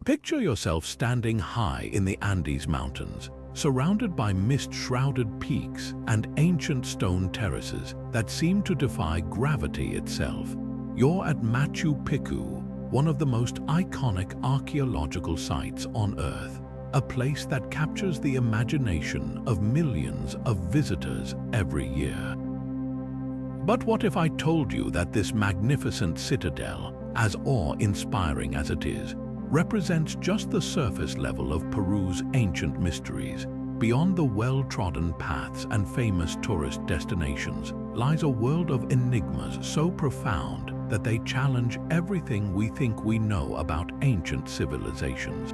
Picture yourself standing high in the Andes Mountains, surrounded by mist-shrouded peaks and ancient stone terraces that seem to defy gravity itself. You're at Machu Picchu, one of the most iconic archaeological sites on Earth, a place that captures the imagination of millions of visitors every year. But what if I told you that this magnificent citadel, as awe-inspiring as it is, represents just the surface level of Peru's ancient mysteries? Beyond the well-trodden paths and famous tourist destinations lies a world of enigmas so profound that they challenge everything we think we know about ancient civilizations.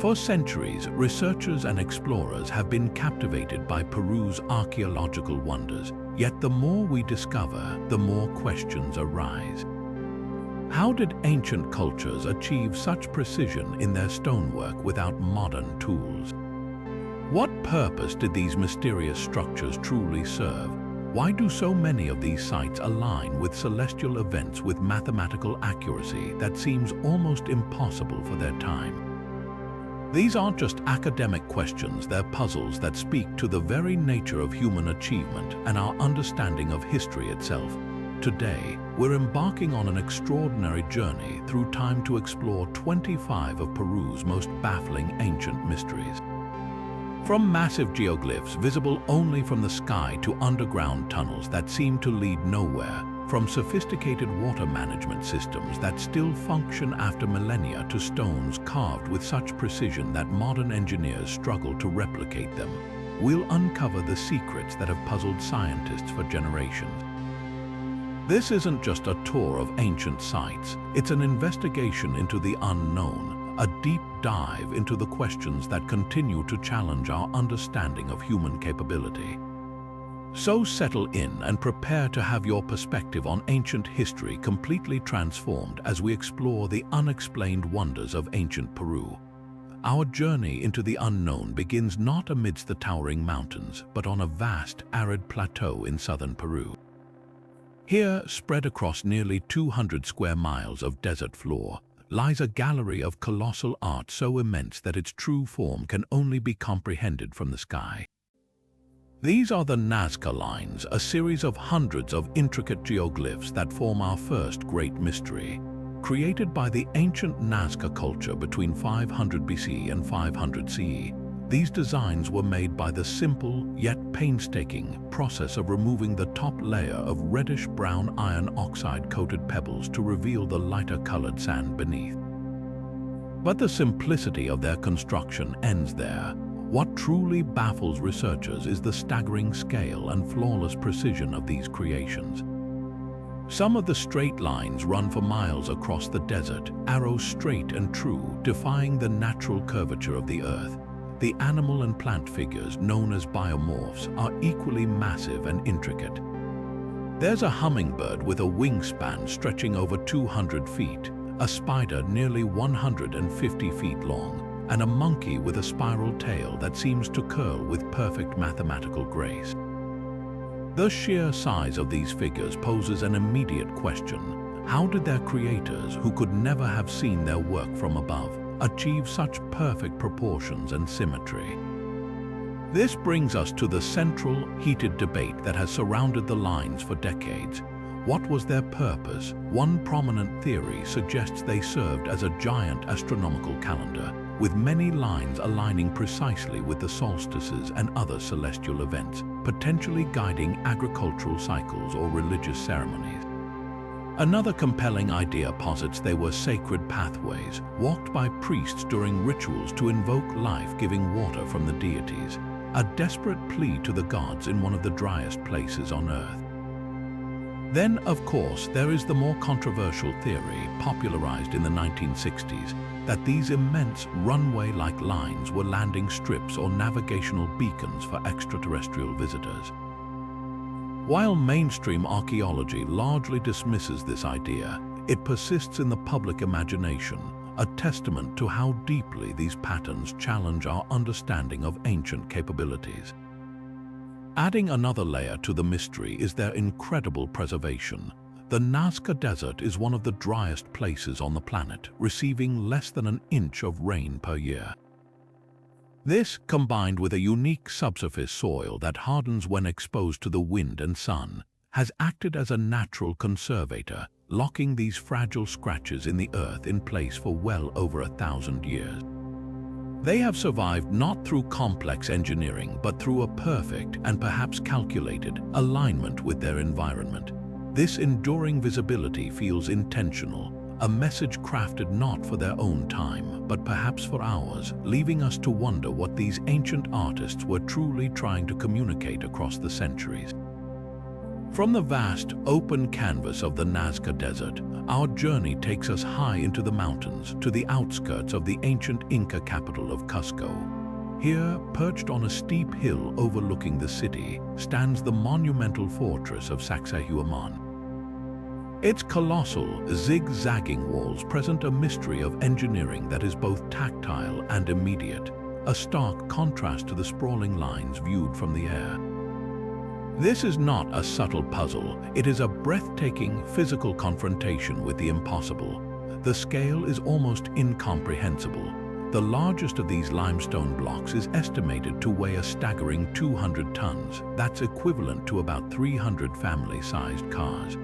For centuries, researchers and explorers have been captivated by Peru's archaeological wonders, yet the more we discover, the more questions arise. How did ancient cultures achieve such precision in their stonework without modern tools? What purpose did these mysterious structures truly serve? Why do so many of these sites align with celestial events with mathematical accuracy that seems almost impossible for their time? These aren't just academic questions, they're puzzles that speak to the very nature of human achievement and our understanding of history itself. Today, we're embarking on an extraordinary journey through time to explore 25 of Peru's most baffling ancient mysteries. From massive geoglyphs visible only from the sky to underground tunnels that seem to lead nowhere, from sophisticated water management systems that still function after millennia to stones carved with such precision that modern engineers struggle to replicate them, we'll uncover the secrets that have puzzled scientists for generations. This isn't just a tour of ancient sites, it's an investigation into the unknown, a deep dive into the questions that continue to challenge our understanding of human capability. So settle in and prepare to have your perspective on ancient history completely transformed as we explore the unexplained wonders of ancient Peru. Our journey into the unknown begins not amidst the towering mountains, but on a vast, arid plateau in southern Peru. Here, spread across nearly 200 square miles of desert floor, lies a gallery of colossal art so immense that its true form can only be comprehended from the sky. These are the Nazca Lines, a series of hundreds of intricate geoglyphs that form our first great mystery. Created by the ancient Nazca culture between 500 BC and 500 CE, these designs were made by the simple yet painstaking process of removing the top layer of reddish-brown iron oxide-coated pebbles to reveal the lighter-colored sand beneath. But the simplicity of their construction ends there. What truly baffles researchers is the staggering scale and flawless precision of these creations. Some of the straight lines run for miles across the desert, arrows straight and true, defying the natural curvature of the earth. The animal and plant figures, known as biomorphs, are equally massive and intricate. There's a hummingbird with a wingspan stretching over 200 feet, a spider nearly 150 feet long, and a monkey with a spiral tail that seems to curl with perfect mathematical grace. The sheer size of these figures poses an immediate question. How did their creators, who could never have seen their work from above, achieve such perfect proportions and symmetry? This brings us to the central, heated debate that has surrounded the lines for decades. What was their purpose? One prominent theory suggests they served as a giant astronomical calendar, with many lines aligning precisely with the solstices and other celestial events, potentially guiding agricultural cycles or religious ceremonies. Another compelling idea posits they were sacred pathways, walked by priests during rituals to invoke life-giving water from the deities, a desperate plea to the gods in one of the driest places on Earth. Then, of course, there is the more controversial theory, popularized in the 1960s, that these immense runway-like lines were landing strips or navigational beacons for extraterrestrial visitors. While mainstream archaeology largely dismisses this idea, it persists in the public imagination, a testament to how deeply these patterns challenge our understanding of ancient capabilities. Adding another layer to the mystery is their incredible preservation. The Nazca Desert is one of the driest places on the planet, receiving less than an inch of rain per year. This, combined with a unique subsurface soil that hardens when exposed to the wind and sun, has acted as a natural conservator, locking these fragile scratches in the earth in place for well over 1,000 years. They have survived not through complex engineering, but through a perfect and perhaps calculated alignment with their environment. This enduring visibility feels intentional, a message crafted not for their own time, but perhaps for ours, leaving us to wonder what these ancient artists were truly trying to communicate across the centuries. From the vast, open canvas of the Nazca Desert, our journey takes us high into the mountains, to the outskirts of the ancient Inca capital of Cusco. Here, perched on a steep hill overlooking the city, stands the monumental fortress of Sacsayhuamán. Its colossal, zigzagging walls present a mystery of engineering that is both tactile and immediate, a stark contrast to the sprawling lines viewed from the air. This is not a subtle puzzle, it is a breathtaking physical confrontation with the impossible. The scale is almost incomprehensible. The largest of these limestone blocks is estimated to weigh a staggering 200 tons. That's equivalent to about 300 family-sized cars.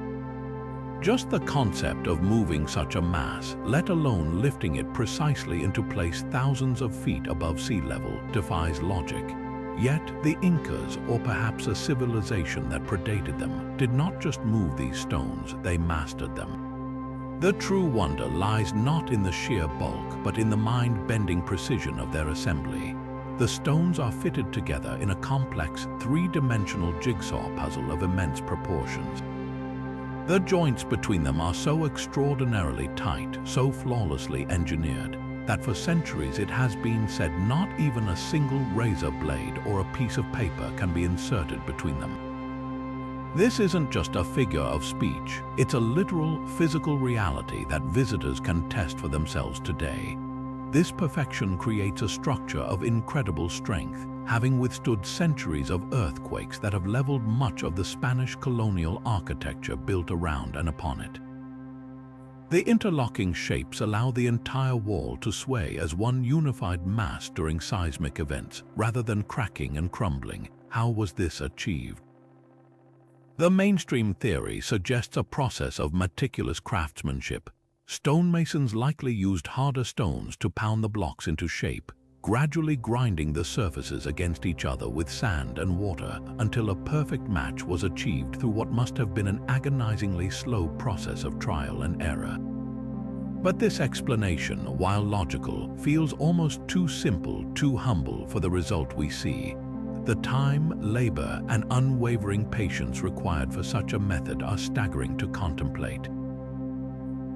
Just the concept of moving such a mass, let alone lifting it precisely into place thousands of feet above sea level, defies logic. Yet the Incas, or perhaps a civilization that predated them, did not just move these stones, they mastered them. The true wonder lies not in the sheer bulk, but in the mind-bending precision of their assembly. The stones are fitted together in a complex, three-dimensional jigsaw puzzle of immense proportions. The joints between them are so extraordinarily tight, so flawlessly engineered, that for centuries it has been said not even a single razor blade or a piece of paper can be inserted between them. This isn't just a figure of speech, it's a literal, physical reality that visitors can test for themselves today. This perfection creates a structure of incredible strength, having withstood centuries of earthquakes that have leveled much of the Spanish colonial architecture built around and upon it. The interlocking shapes allow the entire wall to sway as one unified mass during seismic events, rather than cracking and crumbling. How was this achieved? The mainstream theory suggests a process of meticulous craftsmanship. Stonemasons likely used harder stones to pound the blocks into shape, gradually grinding the surfaces against each other with sand and water until a perfect match was achieved through what must have been an agonizingly slow process of trial and error. But this explanation, while logical, feels almost too simple, too humble for the result we see. The time, labor, and unwavering patience required for such a method are staggering to contemplate.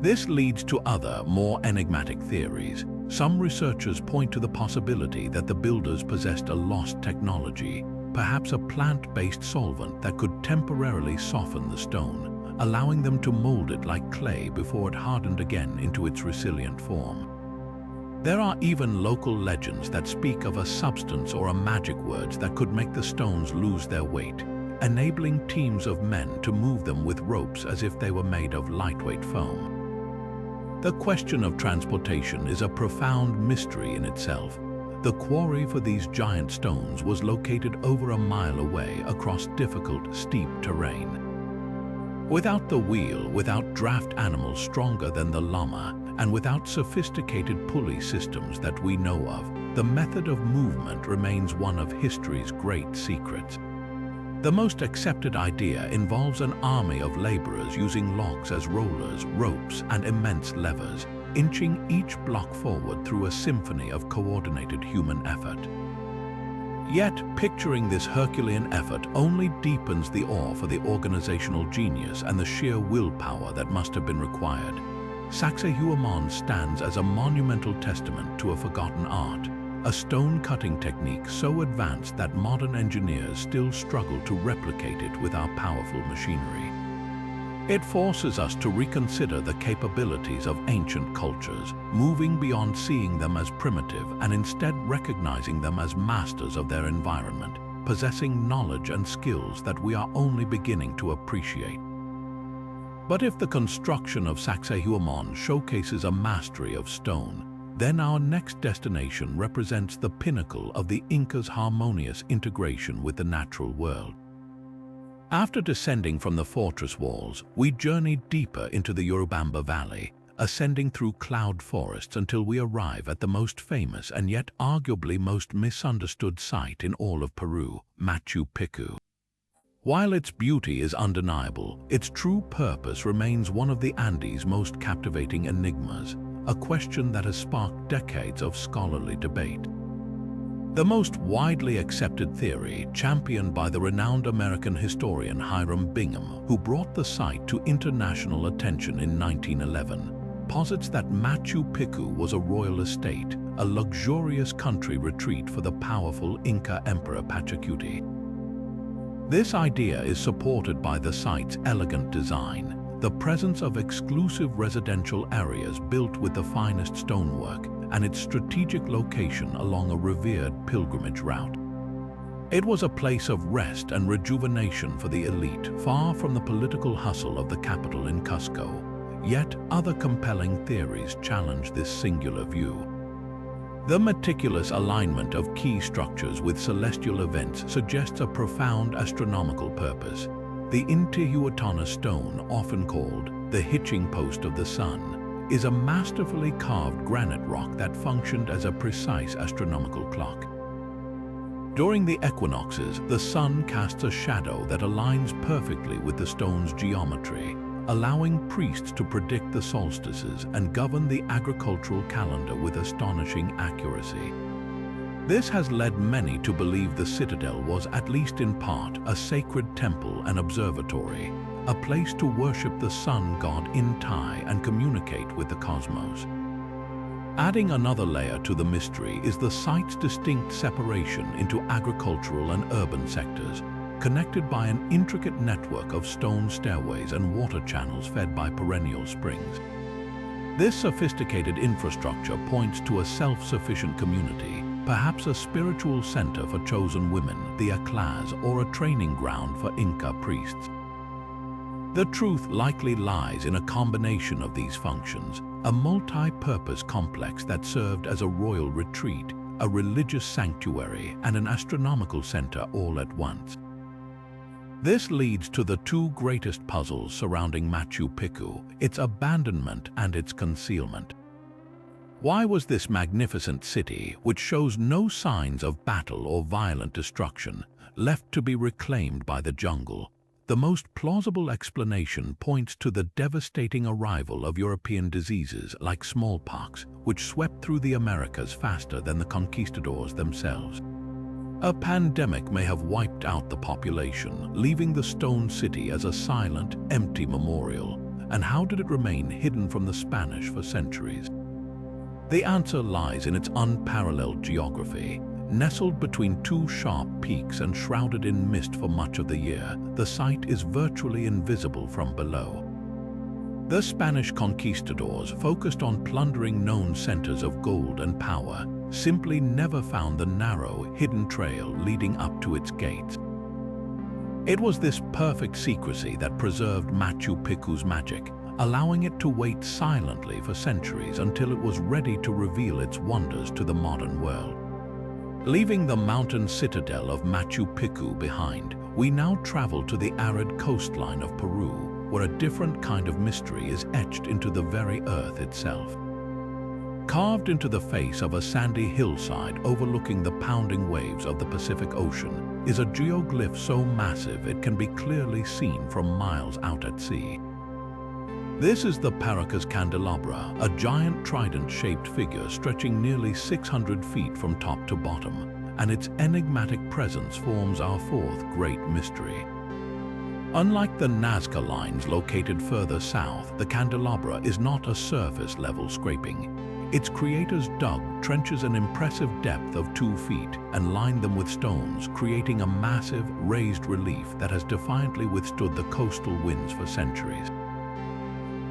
This leads to other, more enigmatic theories. Some researchers point to the possibility that the builders possessed a lost technology, perhaps a plant-based solvent that could temporarily soften the stone, allowing them to mold it like clay before it hardened again into its resilient form. There are even local legends that speak of a substance or a magic word that could make the stones lose their weight, enabling teams of men to move them with ropes as if they were made of lightweight foam. The question of transportation is a profound mystery in itself. The quarry for these giant stones was located over a mile away across difficult, steep terrain. Without the wheel, without draft animals stronger than the llama, and without sophisticated pulley systems that we know of, the method of movement remains one of history's great secrets. The most accepted idea involves an army of laborers using logs as rollers, ropes, and immense levers, inching each block forward through a symphony of coordinated human effort. Yet, picturing this Herculean effort only deepens the awe for the organizational genius and the sheer willpower that must have been required. Sacsayhuamán stands as a monumental testament to a forgotten art, a stone-cutting technique so advanced that modern engineers still struggle to replicate it with our powerful machinery. It forces us to reconsider the capabilities of ancient cultures, moving beyond seeing them as primitive and instead recognizing them as masters of their environment, possessing knowledge and skills that we are only beginning to appreciate. But if the construction of Sacsayhuamán showcases a mastery of stone, then our next destination represents the pinnacle of the Incas' harmonious integration with the natural world. After descending from the fortress walls, we journeyed deeper into the Urubamba Valley, ascending through cloud forests until we arrive at the most famous and yet arguably most misunderstood site in all of Peru, Machu Picchu. While its beauty is undeniable, its true purpose remains one of the Andes' most captivating enigmas, a question that has sparked decades of scholarly debate. The most widely accepted theory, championed by the renowned American historian Hiram Bingham, who brought the site to international attention in 1911, posits that Machu Picchu was a royal estate, a luxurious country retreat for the powerful Inca Emperor Pachacuti. This idea is supported by the site's elegant design, the presence of exclusive residential areas built with the finest stonework, and its strategic location along a revered pilgrimage route. It was a place of rest and rejuvenation for the elite, far from the political hustle of the capital in Cusco. Yet other compelling theories challenge this singular view. The meticulous alignment of key structures with celestial events suggests a profound astronomical purpose. The Intihuatana stone, often called the hitching post of the sun, is a masterfully carved granite rock that functioned as a precise astronomical clock. During the equinoxes, the sun casts a shadow that aligns perfectly with the stone's geometry, allowing priests to predict the solstices and govern the agricultural calendar with astonishing accuracy. This has led many to believe the citadel was, at least in part, a sacred temple and observatory, a place to worship the sun god Inti and communicate with the cosmos. Adding another layer to the mystery is the site's distinct separation into agricultural and urban sectors, connected by an intricate network of stone stairways and water channels fed by perennial springs. This sophisticated infrastructure points to a self-sufficient community, perhaps a spiritual center for chosen women, the Aklas, or a training ground for Inca priests. The truth likely lies in a combination of these functions, a multi-purpose complex that served as a royal retreat, a religious sanctuary, and an astronomical center all at once. This leads to the two greatest puzzles surrounding Machu Picchu, its abandonment and its concealment. Why was this magnificent city, which shows no signs of battle or violent destruction, left to be reclaimed by the jungle? The most plausible explanation points to the devastating arrival of European diseases like smallpox, which swept through the Americas faster than the conquistadors themselves. A pandemic may have wiped out the population, leaving the stone city as a silent, empty memorial. And how did it remain hidden from the Spanish for centuries? The answer lies in its unparalleled geography. Nestled between two sharp peaks and shrouded in mist for much of the year, the site is virtually invisible from below. The Spanish conquistadors, focused on plundering known centers of gold and power, simply never found the narrow, hidden trail leading up to its gates. It was this perfect secrecy that preserved Machu Picchu's magic, allowing it to wait silently for centuries until it was ready to reveal its wonders to the modern world. Leaving the mountain citadel of Machu Picchu behind, we now travel to the arid coastline of Peru, where a different kind of mystery is etched into the very earth itself. Carved into the face of a sandy hillside overlooking the pounding waves of the Pacific Ocean is a geoglyph so massive it can be clearly seen from miles out at sea. This is the Paracas Candelabra, a giant trident-shaped figure stretching nearly 600 feet from top to bottom, and its enigmatic presence forms our fourth great mystery. Unlike the Nazca Lines located further south, the candelabra is not a surface-level scraping. Its creators dug trenches an impressive depth of 2 feet and lined them with stones, creating a massive, raised relief that has defiantly withstood the coastal winds for centuries.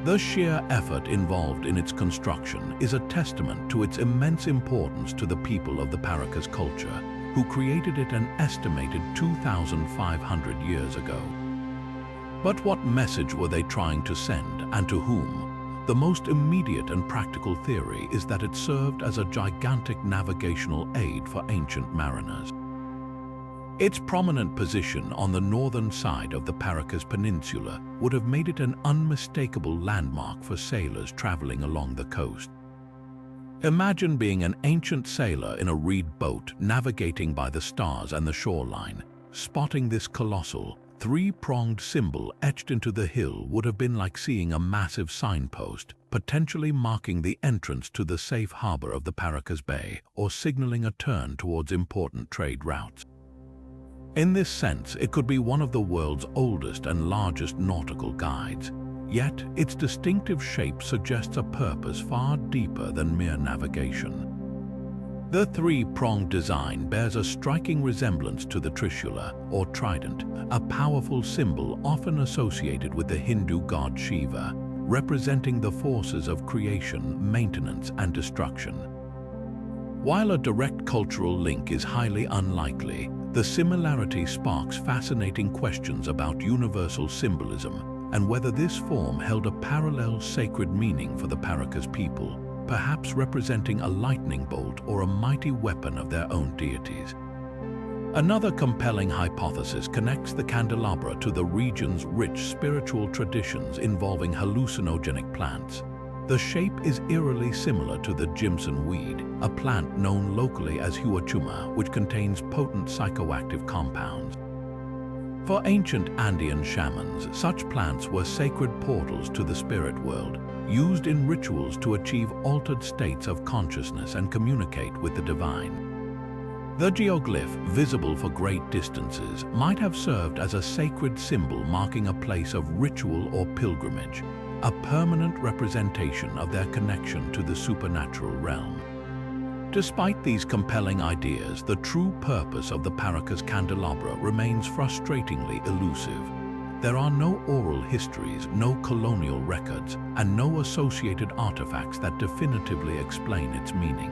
The sheer effort involved in its construction is a testament to its immense importance to the people of the Paracas culture, who created it an estimated 2,500 years ago. But what message were they trying to send, and to whom? The most immediate and practical theory is that it served as a gigantic navigational aid for ancient mariners. Its prominent position on the northern side of the Paracas Peninsula would have made it an unmistakable landmark for sailors traveling along the coast. Imagine being an ancient sailor in a reed boat navigating by the stars and the shoreline. Spotting this colossal, three-pronged symbol etched into the hill would have been like seeing a massive signpost, potentially marking the entrance to the safe harbor of the Paracas Bay or signaling a turn towards important trade routes. In this sense, it could be one of the world's oldest and largest nautical guides. Yet, its distinctive shape suggests a purpose far deeper than mere navigation. The three-pronged design bears a striking resemblance to the trishula, or trident, a powerful symbol often associated with the Hindu god Shiva, representing the forces of creation, maintenance, and destruction. While a direct cultural link is highly unlikely, the similarity sparks fascinating questions about universal symbolism and whether this form held a parallel sacred meaning for the Paracas people, perhaps representing a lightning bolt or a mighty weapon of their own deities. Another compelling hypothesis connects the candelabra to the region's rich spiritual traditions involving hallucinogenic plants. The shape is eerily similar to the Jimson weed, a plant known locally as huachuma, which contains potent psychoactive compounds. For ancient Andean shamans, such plants were sacred portals to the spirit world, used in rituals to achieve altered states of consciousness and communicate with the divine. The geoglyph, visible for great distances, might have served as a sacred symbol marking a place of ritual or pilgrimage, a permanent representation of their connection to the supernatural realm. Despite these compelling ideas, the true purpose of the Paracas Candelabra remains frustratingly elusive. There are no oral histories, no colonial records, and no associated artifacts that definitively explain its meaning.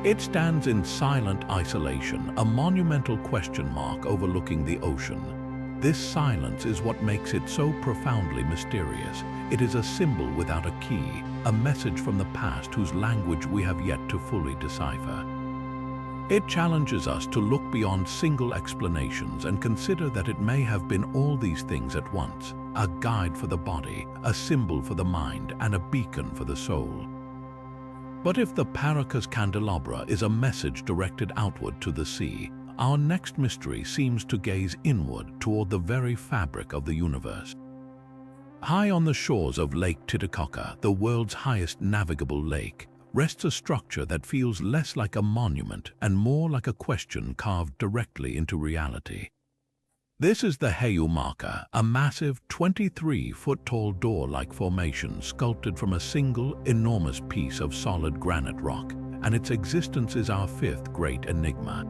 It stands in silent isolation, a monumental question mark overlooking the ocean. This silence is what makes it so profoundly mysterious. It is a symbol without a key, a message from the past whose language we have yet to fully decipher. It challenges us to look beyond single explanations and consider that it may have been all these things at once, a guide for the body, a symbol for the mind, and a beacon for the soul. But if the Paracas Candelabra is a message directed outward to the sea, our next mystery seems to gaze inward toward the very fabric of the universe. High on the shores of Lake Titicaca, the world's highest navigable lake, rests a structure that feels less like a monument and more like a question carved directly into reality. This is the Sayhuamán, a massive 23-foot-tall door-like formation sculpted from a single, enormous piece of solid granite rock, and its existence is our fifth great enigma.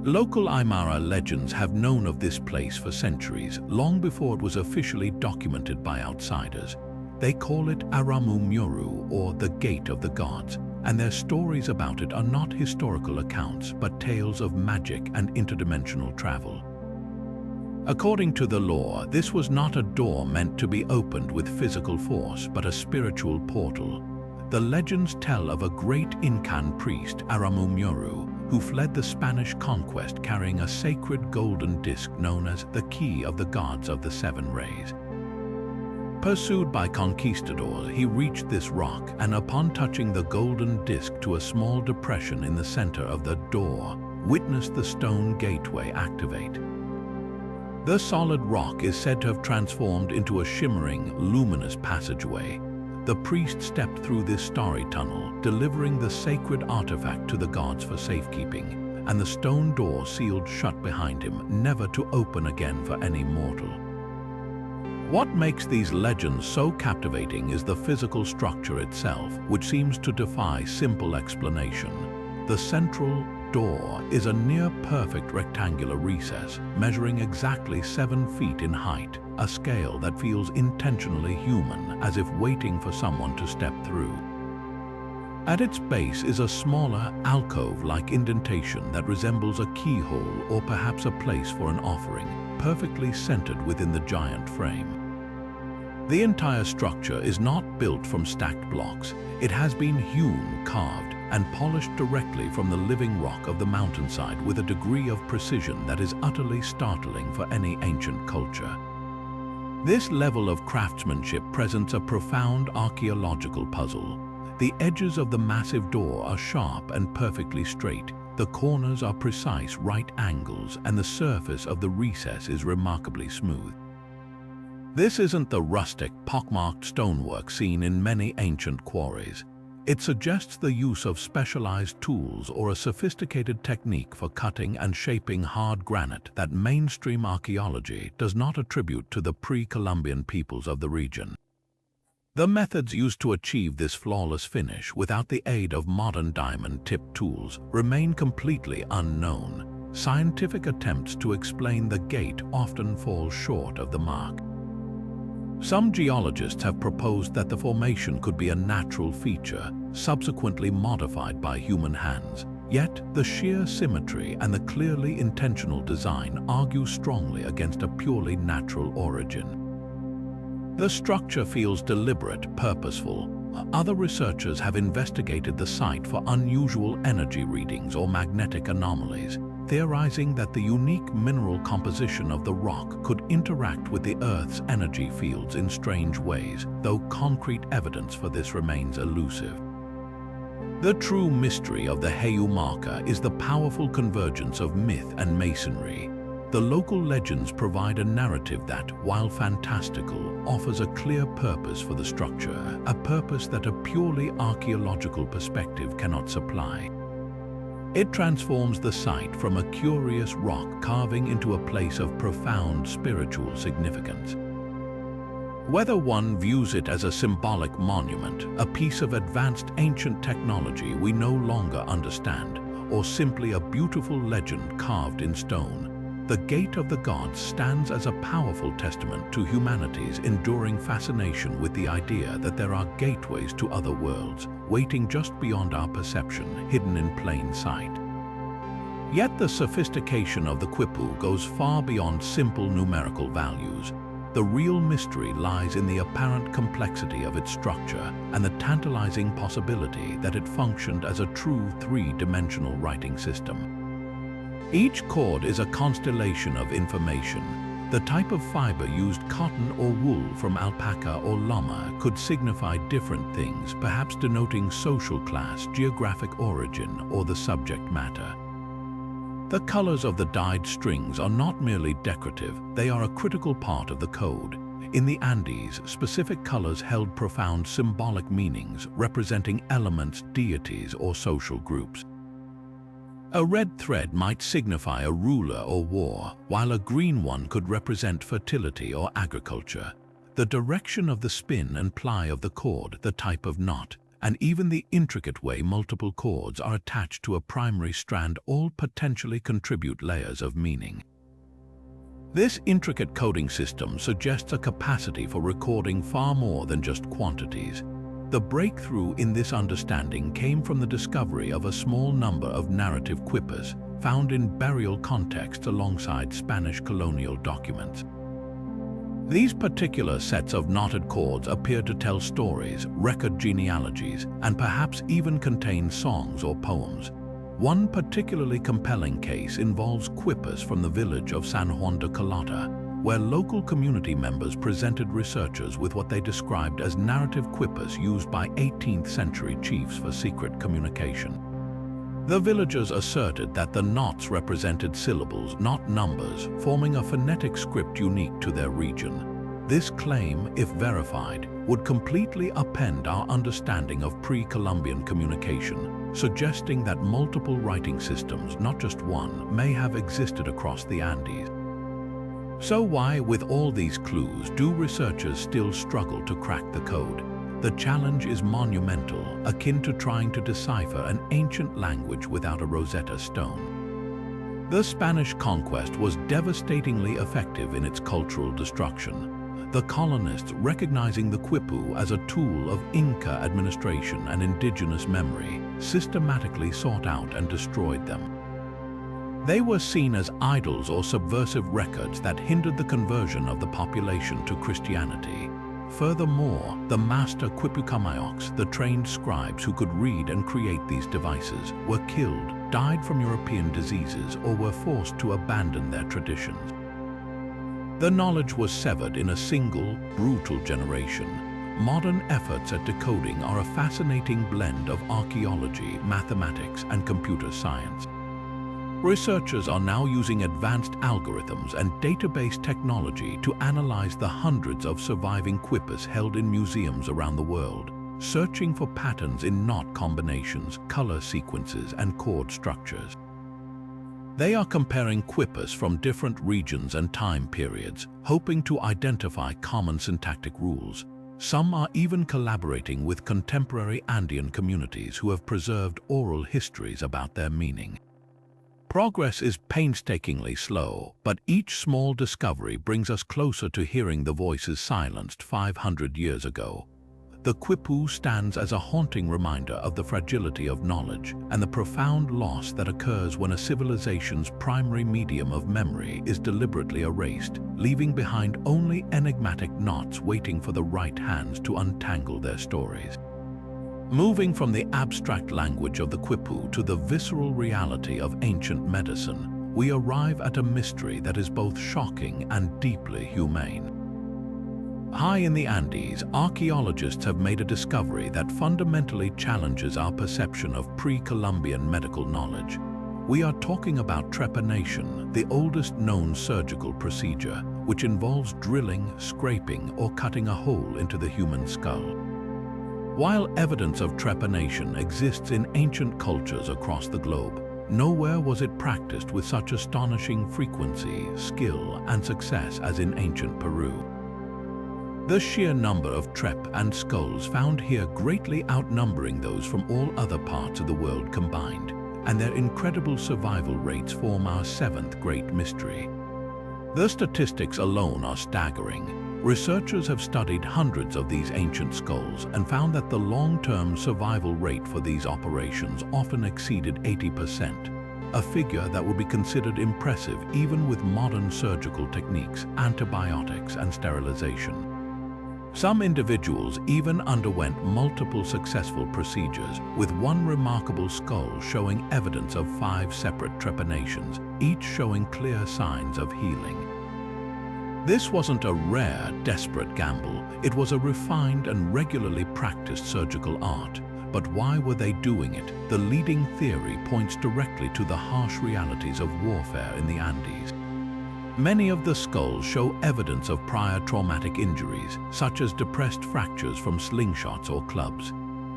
Local Aymara legends have known of this place for centuries, long before it was officially documented by outsiders. They call it Aramumuru, or the Gate of the Gods, and their stories about it are not historical accounts, but tales of magic and interdimensional travel. According to the lore, this was not a door meant to be opened with physical force, but a spiritual portal. The legends tell of a great Incan priest, Aramumuru, who fled the Spanish conquest carrying a sacred golden disc known as the Key of the Gods of the Seven Rays. Pursued by conquistadors, he reached this rock and upon touching the golden disc to a small depression in the center of the door, witnessed the stone gateway activate. The solid rock is said to have transformed into a shimmering, luminous passageway. The priest stepped through this starry tunnel, delivering the sacred artifact to the gods for safekeeping, and the stone door sealed shut behind him, never to open again for any mortal. What makes these legends so captivating is the physical structure itself, which seems to defy simple explanation. The central door is a near-perfect rectangular recess, measuring exactly 7 feet in height, a scale that feels intentionally human, as if waiting for someone to step through. At its base is a smaller, alcove-like indentation that resembles a keyhole or perhaps a place for an offering, perfectly centered within the giant frame. The entire structure is not built from stacked blocks. It has been hewn, carved, and polished directly from the living rock of the mountainside with a degree of precision that is utterly startling for any ancient culture. This level of craftsmanship presents a profound archaeological puzzle. The edges of the massive door are sharp and perfectly straight. The corners are precise right angles, and the surface of the recess is remarkably smooth. This isn't the rustic, pockmarked stonework seen in many ancient quarries. It suggests the use of specialized tools or a sophisticated technique for cutting and shaping hard granite that mainstream archaeology does not attribute to the pre-Columbian peoples of the region. The methods used to achieve this flawless finish without the aid of modern diamond-tipped tools remain completely unknown. Scientific attempts to explain the gate often fall short of the mark. Some geologists have proposed that the formation could be a natural feature, subsequently modified by human hands. Yet, the sheer symmetry and the clearly intentional design argue strongly against a purely natural origin. The structure feels deliberate, purposeful. Other researchers have investigated the site for unusual energy readings or magnetic anomalies, theorizing that the unique mineral composition of the rock could interact with the Earth's energy fields in strange ways, though concrete evidence for this remains elusive. The true mystery of the Hayu marker is the powerful convergence of myth and masonry. The local legends provide a narrative that, while fantastical, offers a clear purpose for the structure, a purpose that a purely archaeological perspective cannot supply. It transforms the site from a curious rock carving into a place of profound spiritual significance. Whether one views it as a symbolic monument, a piece of advanced ancient technology we no longer understand, or simply a beautiful legend carved in stone, the Gate of the Gods stands as a powerful testament to humanity's enduring fascination with the idea that there are gateways to other worlds, waiting just beyond our perception, hidden in plain sight. Yet the sophistication of the quipu goes far beyond simple numerical values. The real mystery lies in the apparent complexity of its structure and the tantalizing possibility that it functioned as a true three-dimensional writing system. Each cord is a constellation of information. The type of fiber used, cotton or wool from alpaca or llama, could signify different things, perhaps denoting social class, geographic origin, or the subject matter. The colors of the dyed strings are not merely decorative, they are a critical part of the code. In the Andes, specific colors held profound symbolic meanings, representing elements, deities, or social groups. A red thread might signify a ruler or war, while a green one could represent fertility or agriculture. The direction of the spin and ply of the cord, the type of knot, and even the intricate way multiple cords are attached to a primary strand all potentially contribute layers of meaning. This intricate coding system suggests a capacity for recording far more than just quantities. The breakthrough in this understanding came from the discovery of a small number of narrative quipus found in burial contexts alongside Spanish colonial documents. These particular sets of knotted cords appear to tell stories, record genealogies, and perhaps even contain songs or poems. One particularly compelling case involves quipus from the village of San Juan de Calata, where local community members presented researchers with what they described as narrative quipus used by 18th century chiefs for secret communication. The villagers asserted that the knots represented syllables, not numbers, forming a phonetic script unique to their region. This claim, if verified, would completely upend our understanding of pre-Columbian communication, suggesting that multiple writing systems, not just one, may have existed across the Andes. So why, with all these clues, do researchers still struggle to crack the code? The challenge is monumental, akin to trying to decipher an ancient language without a Rosetta Stone. The Spanish conquest was devastatingly effective in its cultural destruction. the colonists, recognizing the quipu as a tool of Inca administration and indigenous memory, systematically sought out and destroyed them. They were seen as idols or subversive records that hindered the conversion of the population to Christianity. Furthermore, the master quipucamayos, the trained scribes who could read and create these devices, were killed, died from European diseases, or were forced to abandon their traditions. The knowledge was severed in a single, brutal generation. Modern efforts at decoding are a fascinating blend of archaeology, mathematics, and computer science. Researchers are now using advanced algorithms and database technology to analyze the hundreds of surviving quipus held in museums around the world, searching for patterns in knot combinations, color sequences, and chord structures. They are comparing quipus from different regions and time periods, hoping to identify common syntactic rules. Some are even collaborating with contemporary Andean communities who have preserved oral histories about their meaning. Progress is painstakingly slow, but each small discovery brings us closer to hearing the voices silenced 500 years ago. The quipu stands as a haunting reminder of the fragility of knowledge and the profound loss that occurs when a civilization's primary medium of memory is deliberately erased, leaving behind only enigmatic knots waiting for the right hands to untangle their stories. Moving from the abstract language of the quipu to the visceral reality of ancient medicine, we arrive at a mystery that is both shocking and deeply humane. High in the Andes, archaeologists have made a discovery that fundamentally challenges our perception of pre-Columbian medical knowledge. We are talking about trepanation, the oldest known surgical procedure, which involves drilling, scraping, or cutting a hole into the human skull. While evidence of trepanation exists in ancient cultures across the globe, nowhere was it practiced with such astonishing frequency, skill, and success as in ancient Peru. The sheer number of trep and skulls found here greatly outnumbering those from all other parts of the world combined, and their incredible survival rates form our seventh great mystery. The statistics alone are staggering. Researchers have studied hundreds of these ancient skulls and found that the long-term survival rate for these operations often exceeded 80%, a figure that would be considered impressive even with modern surgical techniques, antibiotics, and sterilization. Some individuals even underwent multiple successful procedures, with one remarkable skull showing evidence of 5 separate trepanations, each showing clear signs of healing. This wasn't a rare, desperate gamble. It was a refined and regularly practiced surgical art. But why were they doing it? The leading theory points directly to the harsh realities of warfare in the Andes. Many of the skulls show evidence of prior traumatic injuries, such as depressed fractures from slingshots or clubs.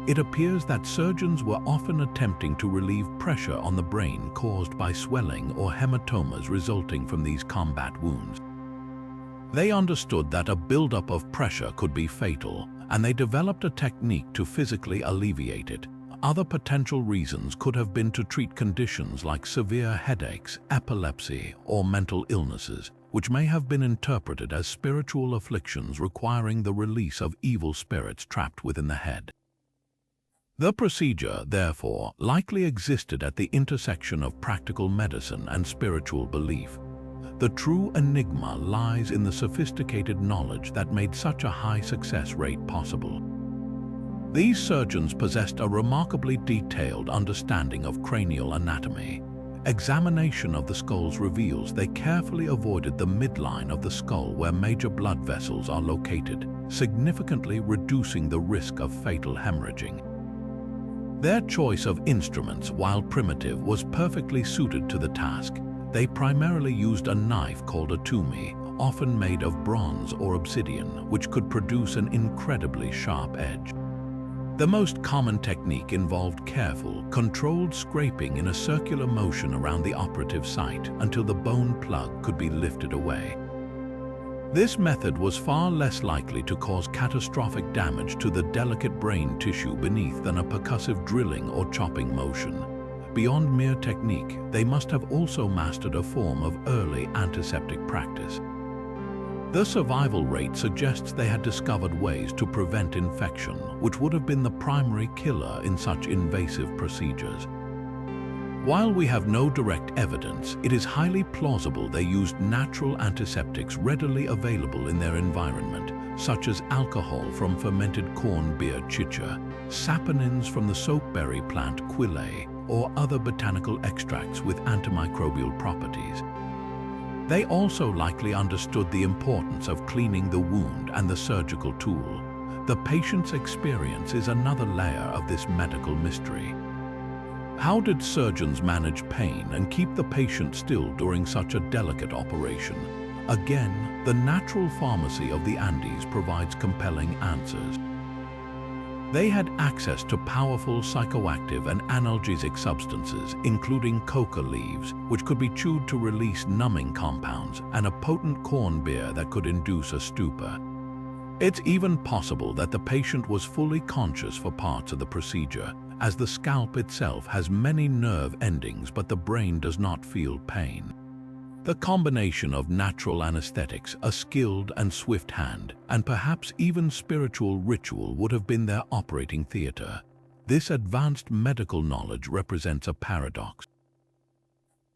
It appears that surgeons were often attempting to relieve pressure on the brain caused by swelling or hematomas resulting from these combat wounds. They understood that a buildup of pressure could be fatal, and they developed a technique to physically alleviate it. Other potential reasons could have been to treat conditions like severe headaches, epilepsy, or mental illnesses, which may have been interpreted as spiritual afflictions requiring the release of evil spirits trapped within the head. The procedure, therefore, likely existed at the intersection of practical medicine and spiritual belief. The true enigma lies in the sophisticated knowledge that made such a high success rate possible. These surgeons possessed a remarkably detailed understanding of cranial anatomy. Examination of the skulls reveals they carefully avoided the midline of the skull where major blood vessels are located, significantly reducing the risk of fatal hemorrhaging. Their choice of instruments, while primitive, was perfectly suited to the task. They primarily used a knife called a tumi, often made of bronze or obsidian, which could produce an incredibly sharp edge. The most common technique involved careful, controlled scraping in a circular motion around the operative site until the bone plug could be lifted away. This method was far less likely to cause catastrophic damage to the delicate brain tissue beneath than a percussive drilling or chopping motion. Beyond mere technique, they must have also mastered a form of early antiseptic practice. The survival rate suggests they had discovered ways to prevent infection, which would have been the primary killer in such invasive procedures. While we have no direct evidence, it is highly plausible they used natural antiseptics readily available in their environment, such as alcohol from fermented corn beer chicha, saponins from the soapberry plant quille, or other botanical extracts with antimicrobial properties. They also likely understood the importance of cleaning the wound and the surgical tool. The patient's experience is another layer of this medical mystery. How did surgeons manage pain and keep the patient still during such a delicate operation? Again, the natural pharmacy of the Andes provides compelling answers. They had access to powerful psychoactive and analgesic substances, including coca leaves, which could be chewed to release numbing compounds, and a potent corn beer that could induce a stupor. It's even possible that the patient was fully conscious for parts of the procedure, as the scalp itself has many nerve endings but the brain does not feel pain. The combination of natural anesthetics, a skilled and swift hand, and perhaps even spiritual ritual would have been their operating theater. This advanced medical knowledge represents a paradox.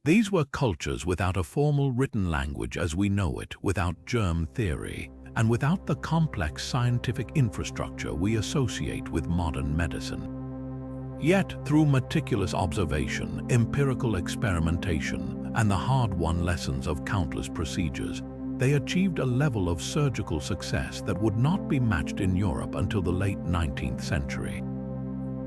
These were cultures without a formal written language as we know it, without germ theory, and without the complex scientific infrastructure we associate with modern medicine. Yet, through meticulous observation, empirical experimentation, and the hard-won lessons of countless procedures, they achieved a level of surgical success that would not be matched in Europe until the late 19th century.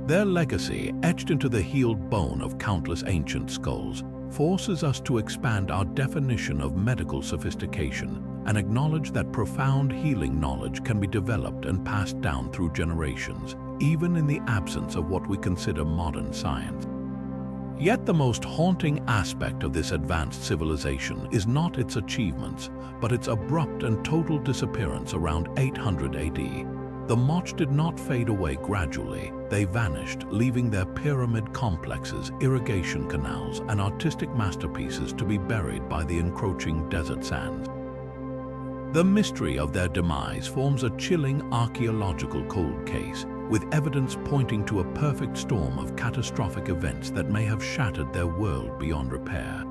Their legacy, etched into the healed bone of countless ancient skulls, forces us to expand our definition of medical sophistication and acknowledge that profound healing knowledge can be developed and passed down through generations, even in the absence of what we consider modern science. Yet the most haunting aspect of this advanced civilization is not its achievements, but its abrupt and total disappearance around 800 AD. The Machu did not fade away gradually. They vanished, leaving their pyramid complexes, irrigation canals, and artistic masterpieces to be buried by the encroaching desert sands. The mystery of their demise forms a chilling archaeological cold case, with evidence pointing to a perfect storm of catastrophic events that may have shattered their world beyond repair.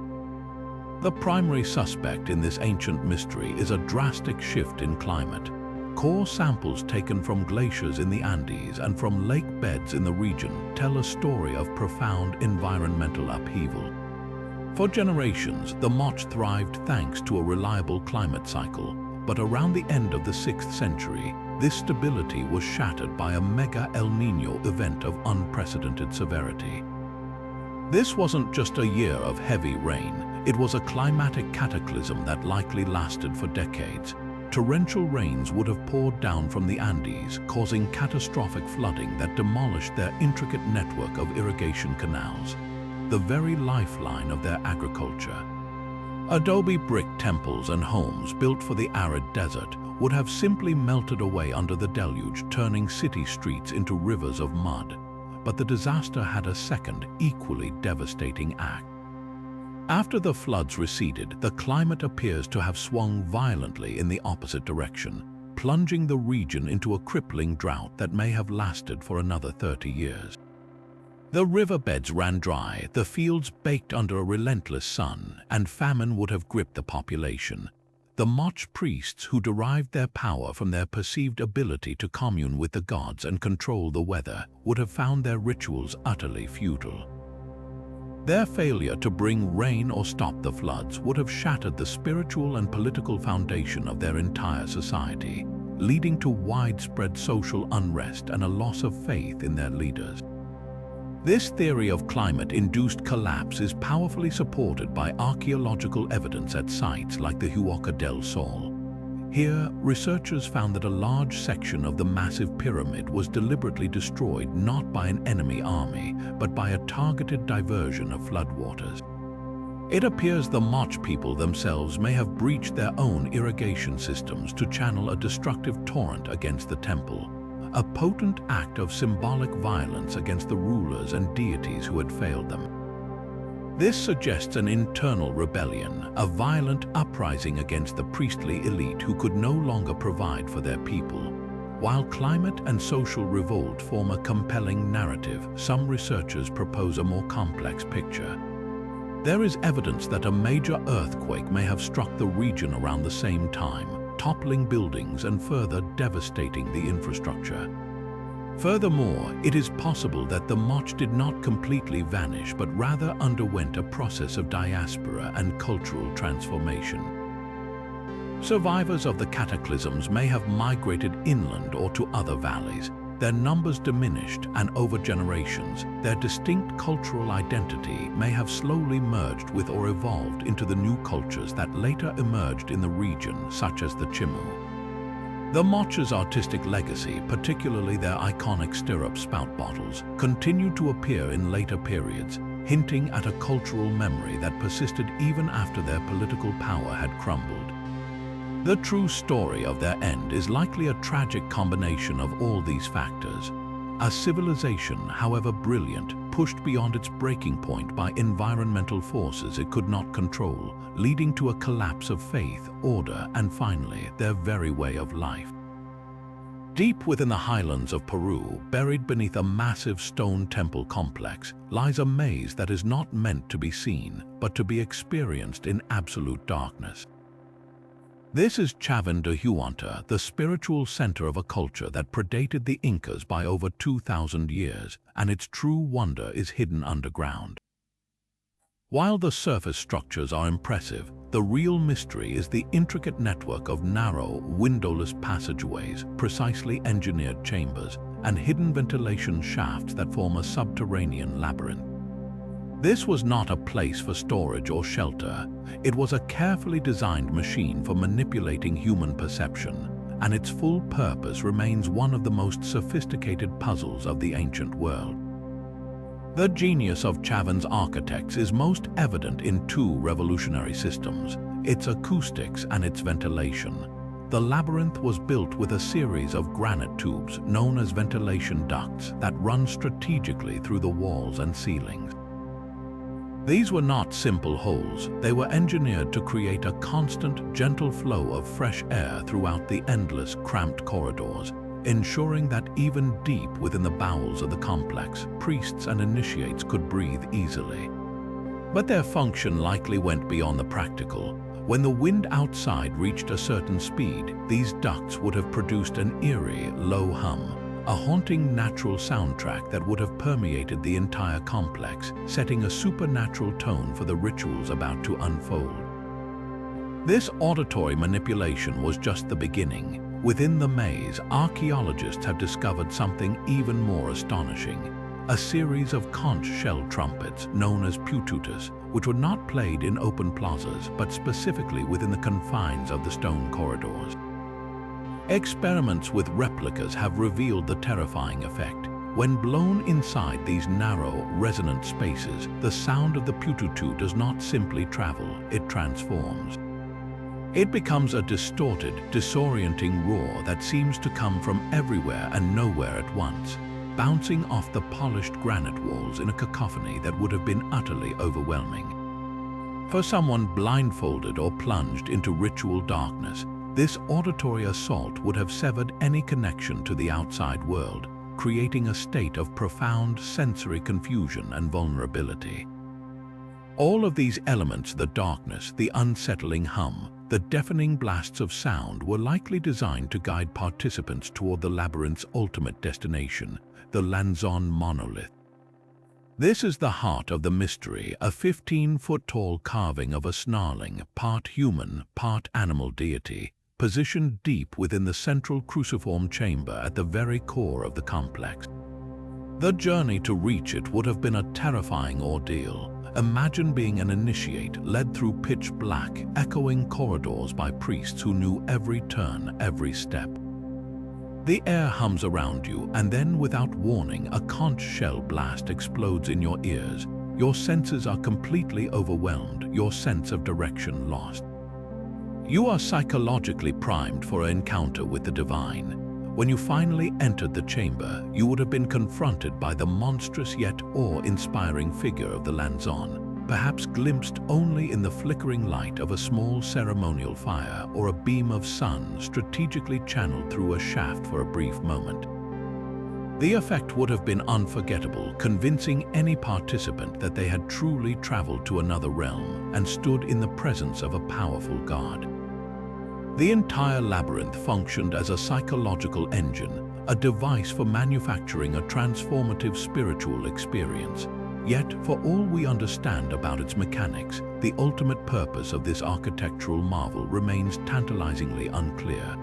The primary suspect in this ancient mystery is a drastic shift in climate. Core samples taken from glaciers in the Andes and from lake beds in the region tell a story of profound environmental upheaval. For generations, the Machu thrived thanks to a reliable climate cycle, but around the end of the 6th century, this stability was shattered by a mega El Niño event of unprecedented severity. This wasn't just a year of heavy rain, it was a climatic cataclysm that likely lasted for decades. Torrential rains would have poured down from the Andes, causing catastrophic flooding that demolished their intricate network of irrigation canals, the very lifeline of their agriculture. Adobe brick temples and homes built for the arid desert would have simply melted away under the deluge, turning city streets into rivers of mud. But the disaster had a second, equally devastating act. After the floods receded, the climate appears to have swung violently in the opposite direction, plunging the region into a crippling drought that may have lasted for another 30 years. The riverbeds ran dry, the fields baked under a relentless sun, and famine would have gripped the population. The Machu priests, who derived their power from their perceived ability to commune with the gods and control the weather, would have found their rituals utterly futile. Their failure to bring rain or stop the floods would have shattered the spiritual and political foundation of their entire society, leading to widespread social unrest and a loss of faith in their leaders. This theory of climate-induced collapse is powerfully supported by archaeological evidence at sites like the Huaca del Sol. Here, researchers found that a large section of the massive pyramid was deliberately destroyed not by an enemy army, but by a targeted diversion of floodwaters. It appears the Machu people themselves may have breached their own irrigation systems to channel a destructive torrent against the temple, a potent act of symbolic violence against the rulers and deities who had failed them. This suggests an internal rebellion, a violent uprising against the priestly elite who could no longer provide for their people. While climate and social revolt form a compelling narrative, some researchers propose a more complex picture. There is evidence that a major earthquake may have struck the region around the same time, toppling buildings and further devastating the infrastructure. Furthermore, it is possible that the Moch did not completely vanish but rather underwent a process of diaspora and cultural transformation. Survivors of the cataclysms may have migrated inland or to other valleys. Their numbers diminished, and over generations, their distinct cultural identity may have slowly merged with or evolved into the new cultures that later emerged in the region, such as the Chimu. The Moch's artistic legacy, particularly their iconic stirrup spout bottles, continued to appear in later periods, hinting at a cultural memory that persisted even after their political power had crumbled. The true story of their end is likely a tragic combination of all these factors. A civilization, however brilliant, pushed beyond its breaking point by environmental forces it could not control, leading to a collapse of faith, order, and finally, their very way of life. Deep within the highlands of Peru, buried beneath a massive stone temple complex, lies a maze that is not meant to be seen, but to be experienced in absolute darkness. This is Chavín de Huántar, the spiritual center of a culture that predated the Incas by over 2,000 years, and its true wonder is hidden underground. While the surface structures are impressive, the real mystery is the intricate network of narrow, windowless passageways, precisely engineered chambers, and hidden ventilation shafts that form a subterranean labyrinth. This was not a place for storage or shelter. It was a carefully designed machine for manipulating human perception, and its full purpose remains one of the most sophisticated puzzles of the ancient world. The genius of Chavín's architects is most evident in two revolutionary systems, its acoustics and its ventilation. The labyrinth was built with a series of granite tubes known as ventilation ducts that run strategically through the walls and ceilings. These were not simple holes. They were engineered to create a constant, gentle flow of fresh air throughout the endless, cramped corridors, ensuring that even deep within the bowels of the complex, priests and initiates could breathe easily. But their function likely went beyond the practical. When the wind outside reached a certain speed, these ducts would have produced an eerie, low hum, a haunting natural soundtrack that would have permeated the entire complex, setting a supernatural tone for the rituals about to unfold. This auditory manipulation was just the beginning. Within the maze, archaeologists have discovered something even more astonishing: a series of conch shell trumpets known as pututas, which were not played in open plazas but specifically within the confines of the stone corridors. Experiments with replicas have revealed the terrifying effect. When blown inside these narrow, resonant spaces, the sound of the pututu does not simply travel, it transforms. It becomes a distorted, disorienting roar that seems to come from everywhere and nowhere at once, bouncing off the polished granite walls in a cacophony that would have been utterly overwhelming. For someone blindfolded or plunged into ritual darkness, this auditory assault would have severed any connection to the outside world, creating a state of profound sensory confusion and vulnerability. All of these elements, the darkness, the unsettling hum, the deafening blasts of sound, were likely designed to guide participants toward the labyrinth's ultimate destination, the Lanzón monolith. This is the heart of the mystery, a 15-foot-tall carving of a snarling, part human, part animal deity, positioned deep within the central cruciform chamber at the very core of the complex. The journey to reach it would have been a terrifying ordeal. Imagine being an initiate led through pitch-black, echoing corridors by priests who knew every turn, every step. The air hums around you, and then, without warning, a conch shell blast explodes in your ears. Your senses are completely overwhelmed, your sense of direction lost. You are psychologically primed for an encounter with the divine. When you finally entered the chamber, you would have been confronted by the monstrous yet awe-inspiring figure of the Lanzón, perhaps glimpsed only in the flickering light of a small ceremonial fire or a beam of sun strategically channeled through a shaft for a brief moment. The effect would have been unforgettable, convincing any participant that they had truly traveled to another realm and stood in the presence of a powerful god. The entire labyrinth functioned as a psychological engine, a device for manufacturing a transformative spiritual experience. Yet, for all we understand about its mechanics, the ultimate purpose of this architectural marvel remains tantalizingly unclear.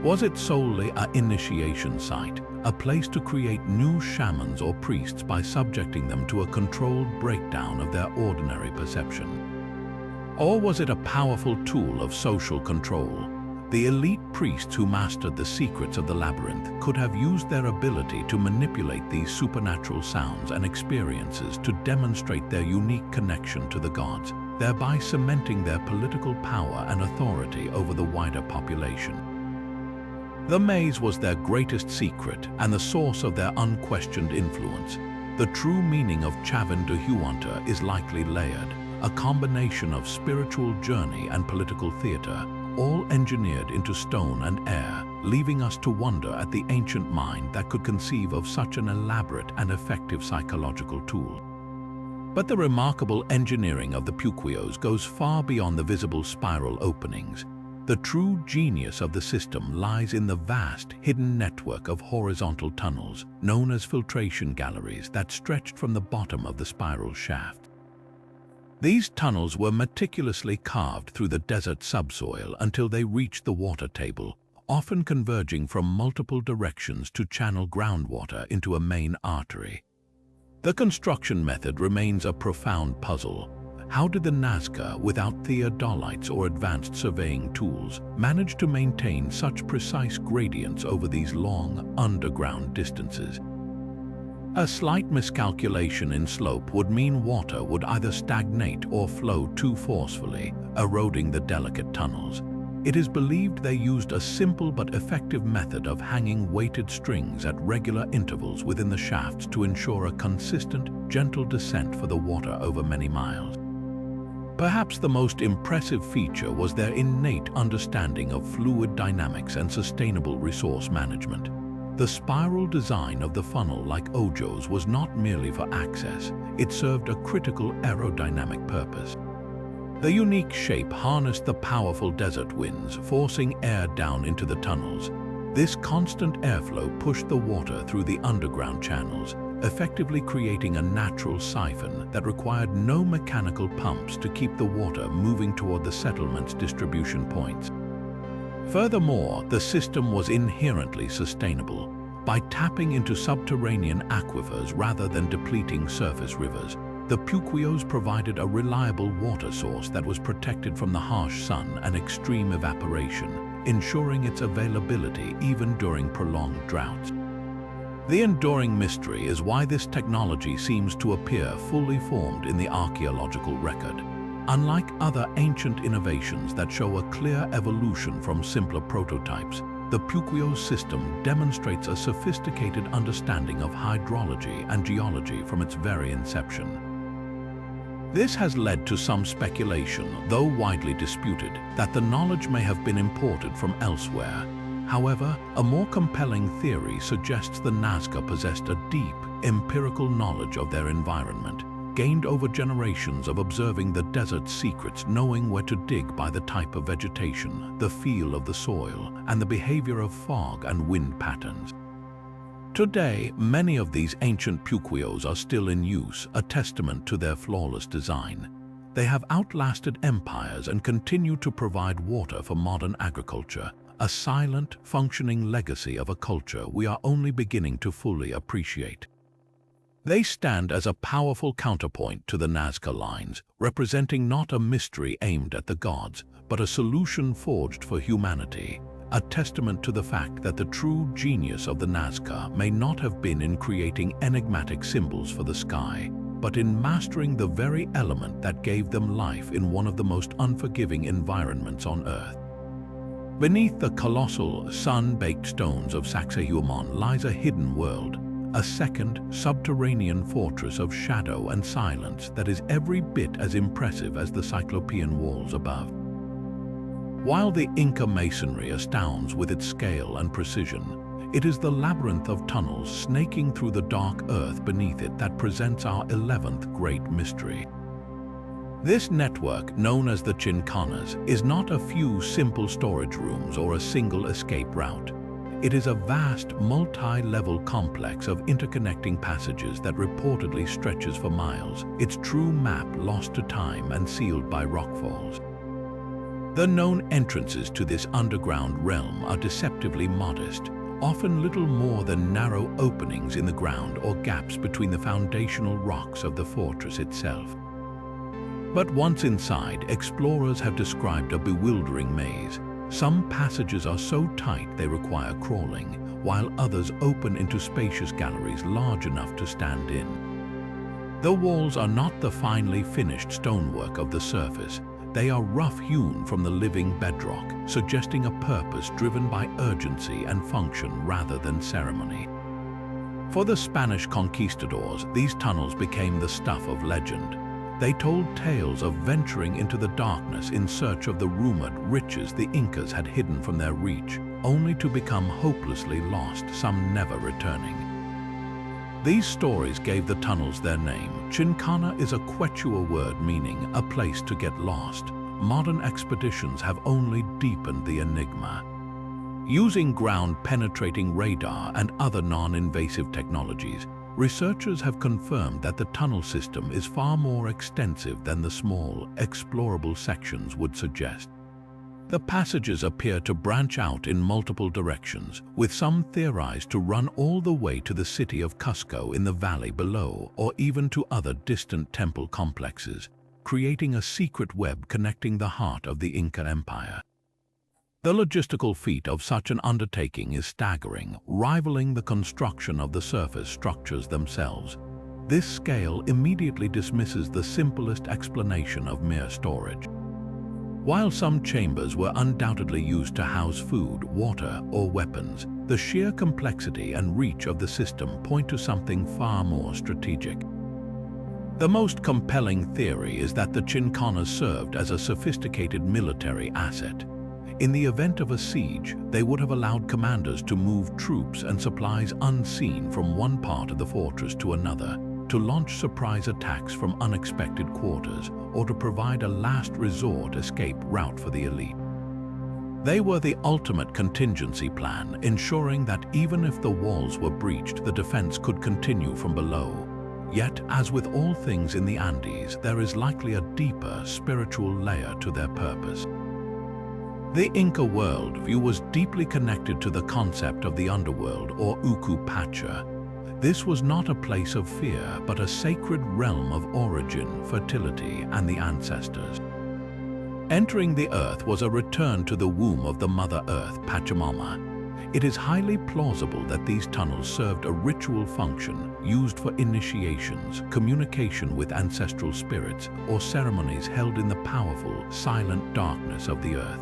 Was it solely an initiation site, a place to create new shamans or priests by subjecting them to a controlled breakdown of their ordinary perception? Or was it a powerful tool of social control? The elite priests who mastered the secrets of the labyrinth could have used their ability to manipulate these supernatural sounds and experiences to demonstrate their unique connection to the gods, thereby cementing their political power and authority over the wider population. The maze was their greatest secret and the source of their unquestioned influence. The true meaning of Chavin de Huanta is likely layered, a combination of spiritual journey and political theater, all engineered into stone and air, leaving us to wonder at the ancient mind that could conceive of such an elaborate and effective psychological tool. But the remarkable engineering of the puquios goes far beyond the visible spiral openings. The true genius of the system lies in the vast, hidden network of horizontal tunnels, known as filtration galleries, that stretched from the bottom of the spiral shaft. These tunnels were meticulously carved through the desert subsoil until they reached the water table, often converging from multiple directions to channel groundwater into a main artery. The construction method remains a profound puzzle. How did the Nazca, without theodolites or advanced surveying tools, manage to maintain such precise gradients over these long, underground distances? A slight miscalculation in slope would mean water would either stagnate or flow too forcefully, eroding the delicate tunnels. It is believed they used a simple but effective method of hanging weighted strings at regular intervals within the shafts to ensure a consistent, gentle descent for the water over many miles. Perhaps the most impressive feature was their innate understanding of fluid dynamics and sustainable resource management. The spiral design of the funnel, like Ojo's, was not merely for access, it served a critical aerodynamic purpose. The unique shape harnessed the powerful desert winds, forcing air down into the tunnels. This constant airflow pushed the water through the underground channels, effectively creating a natural siphon that required no mechanical pumps to keep the water moving toward the settlement's distribution points. Furthermore, the system was inherently sustainable. By tapping into subterranean aquifers rather than depleting surface rivers, the puquios provided a reliable water source that was protected from the harsh sun and extreme evaporation, ensuring its availability even during prolonged droughts. The enduring mystery is why this technology seems to appear fully formed in the archaeological record. Unlike other ancient innovations that show a clear evolution from simpler prototypes, the puquios system demonstrates a sophisticated understanding of hydrology and geology from its very inception. This has led to some speculation, though widely disputed, that the knowledge may have been imported from elsewhere. However, a more compelling theory suggests the Nazca possessed a deep, empirical knowledge of their environment, gained over generations of observing the desert's secrets, knowing where to dig by the type of vegetation, the feel of the soil, and the behavior of fog and wind patterns. Today, many of these ancient puquios are still in use, a testament to their flawless design. They have outlasted empires and continue to provide water for modern agriculture, a silent, functioning legacy of a culture we are only beginning to fully appreciate. They stand as a powerful counterpoint to the Nazca Lines, representing not a mystery aimed at the gods, but a solution forged for humanity, a testament to the fact that the true genius of the Nazca may not have been in creating enigmatic symbols for the sky, but in mastering the very element that gave them life in one of the most unforgiving environments on Earth. Beneath the colossal, sun-baked stones of Sacsayhuamán lies a hidden world, a second subterranean fortress of shadow and silence that is every bit as impressive as the cyclopean walls above. While the Inca masonry astounds with its scale and precision, it is the labyrinth of tunnels snaking through the dark earth beneath it that presents our 11th great mystery. This network, known as the Chincanas, is not a few simple storage rooms or a single escape route. It is a vast, multi-level complex of interconnecting passages that reportedly stretches for miles, its true map lost to time and sealed by rockfalls. The known entrances to this underground realm are deceptively modest, often little more than narrow openings in the ground or gaps between the foundational rocks of the fortress itself. But once inside, explorers have described a bewildering maze. Some passages are so tight they require crawling, while others open into spacious galleries large enough to stand in. The walls are not the finely finished stonework of the surface. They are rough-hewn from the living bedrock, suggesting a purpose driven by urgency and function rather than ceremony. For the Spanish conquistadors, these tunnels became the stuff of legend. They told tales of venturing into the darkness in search of the rumored riches the Incas had hidden from their reach, only to become hopelessly lost, some never returning. These stories gave the tunnels their name. Chincana is a Quechua word meaning a place to get lost. Modern expeditions have only deepened the enigma. Using ground-penetrating radar and other non-invasive technologies, researchers have confirmed that the tunnel system is far more extensive than the small, explorable sections would suggest. The passages appear to branch out in multiple directions, with some theorized to run all the way to the city of Cusco in the valley below, or even to other distant temple complexes, creating a secret web connecting the heart of the Inca Empire. The logistical feat of such an undertaking is staggering, rivaling the construction of the surface structures themselves. This scale immediately dismisses the simplest explanation of mere storage. While some chambers were undoubtedly used to house food, water, or weapons, the sheer complexity and reach of the system point to something far more strategic. The most compelling theory is that the Chincanas served as a sophisticated military asset. In the event of a siege, they would have allowed commanders to move troops and supplies unseen from one part of the fortress to another, to launch surprise attacks from unexpected quarters, or to provide a last resort escape route for the elite. They were the ultimate contingency plan, ensuring that even if the walls were breached, the defense could continue from below. Yet, as with all things in the Andes, there is likely a deeper spiritual layer to their purpose. The Inca worldview was deeply connected to the concept of the underworld, or Uku Pacha. This was not a place of fear, but a sacred realm of origin, fertility, and the ancestors. Entering the earth was a return to the womb of the Mother Earth, Pachamama. It is highly plausible that these tunnels served a ritual function, used for initiations, communication with ancestral spirits, or ceremonies held in the powerful, silent darkness of the earth.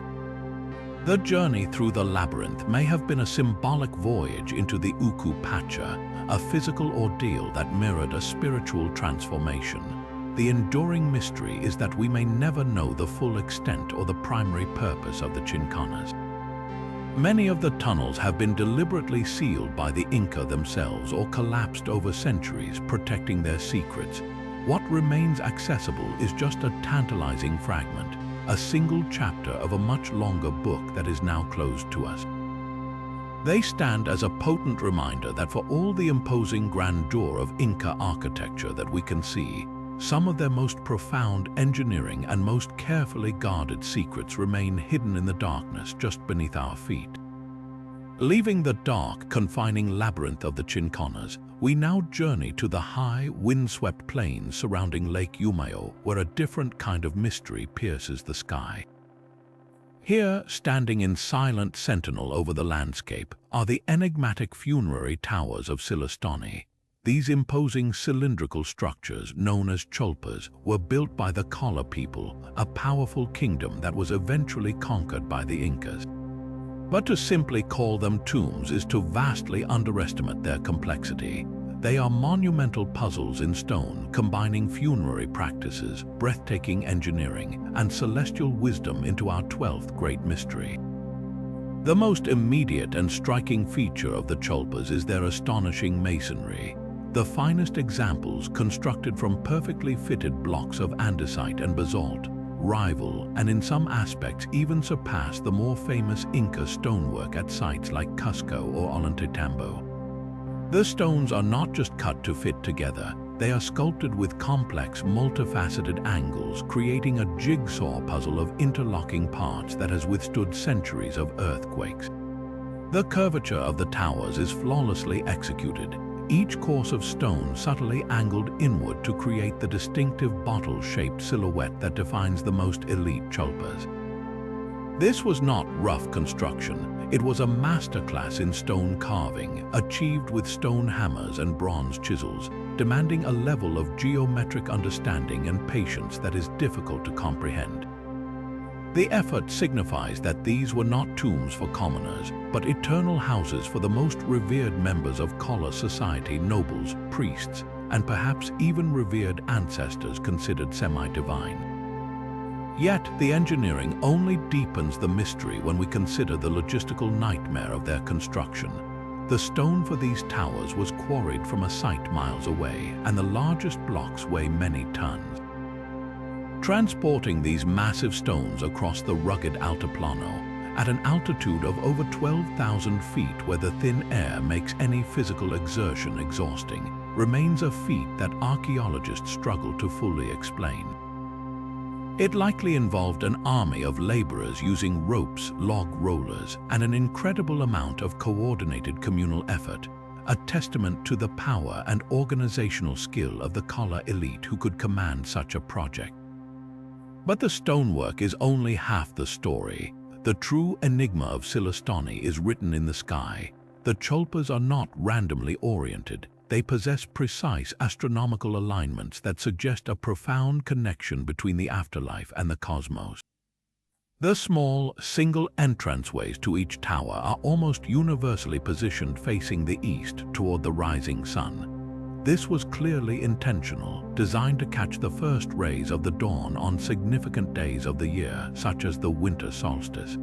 The journey through the labyrinth may have been a symbolic voyage into the Uku Pacha, a physical ordeal that mirrored a spiritual transformation. The enduring mystery is that we may never know the full extent or the primary purpose of the Chincanas. Many of the tunnels have been deliberately sealed by the Inca themselves or collapsed over centuries, protecting their secrets. What remains accessible is just a tantalizing fragment, a single chapter of a much longer book that is now closed to us. They stand as a potent reminder that for all the imposing grandeur of Inca architecture that we can see, some of their most profound engineering and most carefully guarded secrets remain hidden in the darkness just beneath our feet. Leaving the dark, confining labyrinth of the Chincanas, we now journey to the high, windswept plains surrounding Lake Umayo, where a different kind of mystery pierces the sky. Here, standing in silent sentinel over the landscape, are the enigmatic funerary towers of Silastoni. These imposing cylindrical structures, known as cholpas, were built by the Colla people, a powerful kingdom that was eventually conquered by the Incas. But to simply call them tombs is to vastly underestimate their complexity. They are monumental puzzles in stone, combining funerary practices, breathtaking engineering, and celestial wisdom into our 12th great mystery. The most immediate and striking feature of the cholpas is their astonishing masonry. The finest examples, constructed from perfectly fitted blocks of andesite and basalt, rival and in some aspects even surpass the more famous Inca stonework at sites like Cusco or Ollantaytambo. The stones are not just cut to fit together, they are sculpted with complex, multifaceted angles, creating a jigsaw puzzle of interlocking parts that has withstood centuries of earthquakes. The curvature of the towers is flawlessly executed, each course of stone subtly angled inward to create the distinctive bottle-shaped silhouette that defines the most elite cholpas. This was not rough construction, it was a masterclass in stone carving, achieved with stone hammers and bronze chisels, demanding a level of geometric understanding and patience that is difficult to comprehend. The effort signifies that these were not tombs for commoners, but eternal houses for the most revered members of collar society, nobles, priests, and perhaps even revered ancestors considered semi-divine. Yet, the engineering only deepens the mystery when we consider the logistical nightmare of their construction. The stone for these towers was quarried from a site miles away, and the largest blocks weigh many tons. Transporting these massive stones across the rugged Altiplano, at an altitude of over 12,000 feet where the thin air makes any physical exertion exhausting, remains a feat that archaeologists struggle to fully explain. It likely involved an army of laborers using ropes, log rollers, and an incredible amount of coordinated communal effort, a testament to the power and organizational skill of the collar elite who could command such a project. But the stonework is only half the story. The true enigma of Silastoni is written in the sky. The cholpas are not randomly oriented. They possess precise astronomical alignments that suggest a profound connection between the afterlife and the cosmos. The small, single entranceways to each tower are almost universally positioned facing the east toward the rising sun. This was clearly intentional, designed to catch the first rays of the dawn on significant days of the year, such as the winter solstice.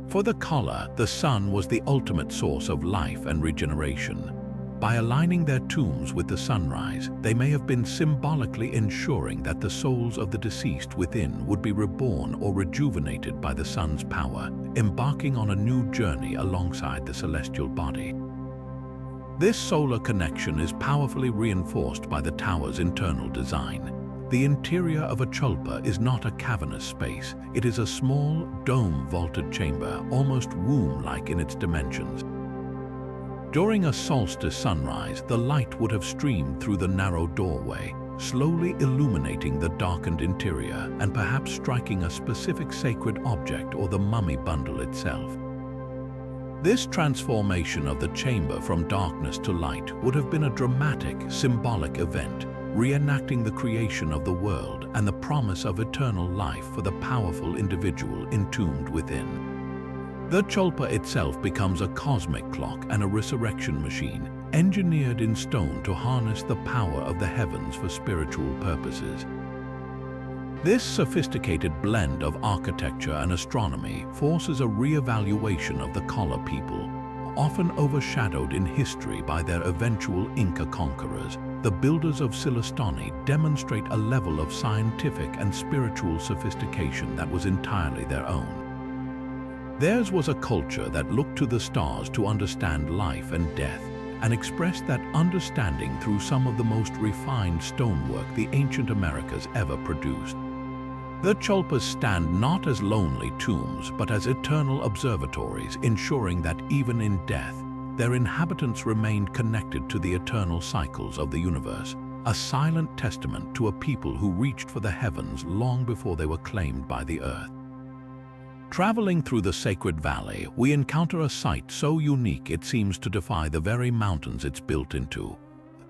For the collar, the sun was the ultimate source of life and regeneration. By aligning their tombs with the sunrise, they may have been symbolically ensuring that the souls of the deceased within would be reborn or rejuvenated by the sun's power, embarking on a new journey alongside the celestial body. This solar connection is powerfully reinforced by the tower's internal design. The interior of a cholpa is not a cavernous space. It is a small, dome-vaulted chamber, almost womb-like in its dimensions. During a solstice sunrise, the light would have streamed through the narrow doorway, slowly illuminating the darkened interior and perhaps striking a specific sacred object or the mummy bundle itself. This transformation of the chamber from darkness to light would have been a dramatic, symbolic event, reenacting the creation of the world and the promise of eternal life for the powerful individual entombed within. The cholpa itself becomes a cosmic clock and a resurrection machine, engineered in stone to harness the power of the heavens for spiritual purposes. This sophisticated blend of architecture and astronomy forces a re-evaluation of the collar people. Often overshadowed in history by their eventual Inca conquerors, the builders of Silastoni demonstrate a level of scientific and spiritual sophistication that was entirely their own. Theirs was a culture that looked to the stars to understand life and death, and expressed that understanding through some of the most refined stonework the ancient Americas ever produced. The cholpas stand not as lonely tombs, but as eternal observatories, ensuring that even in death, their inhabitants remained connected to the eternal cycles of the universe, a silent testament to a people who reached for the heavens long before they were claimed by the earth. Traveling through the sacred valley, we encounter a sight so unique it seems to defy the very mountains it's built into.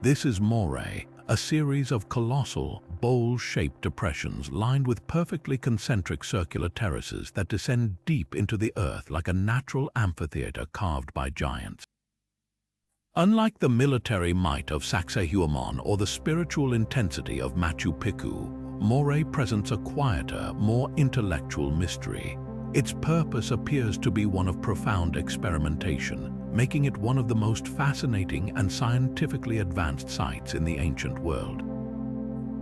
This is Moray, a series of colossal, bowl-shaped depressions lined with perfectly concentric circular terraces that descend deep into the earth like a natural amphitheater carved by giants. Unlike the military might of Sacsayhuamán or the spiritual intensity of Machu Picchu, Moray presents a quieter, more intellectual mystery. Its purpose appears to be one of profound experimentation, making it one of the most fascinating and scientifically advanced sites in the ancient world.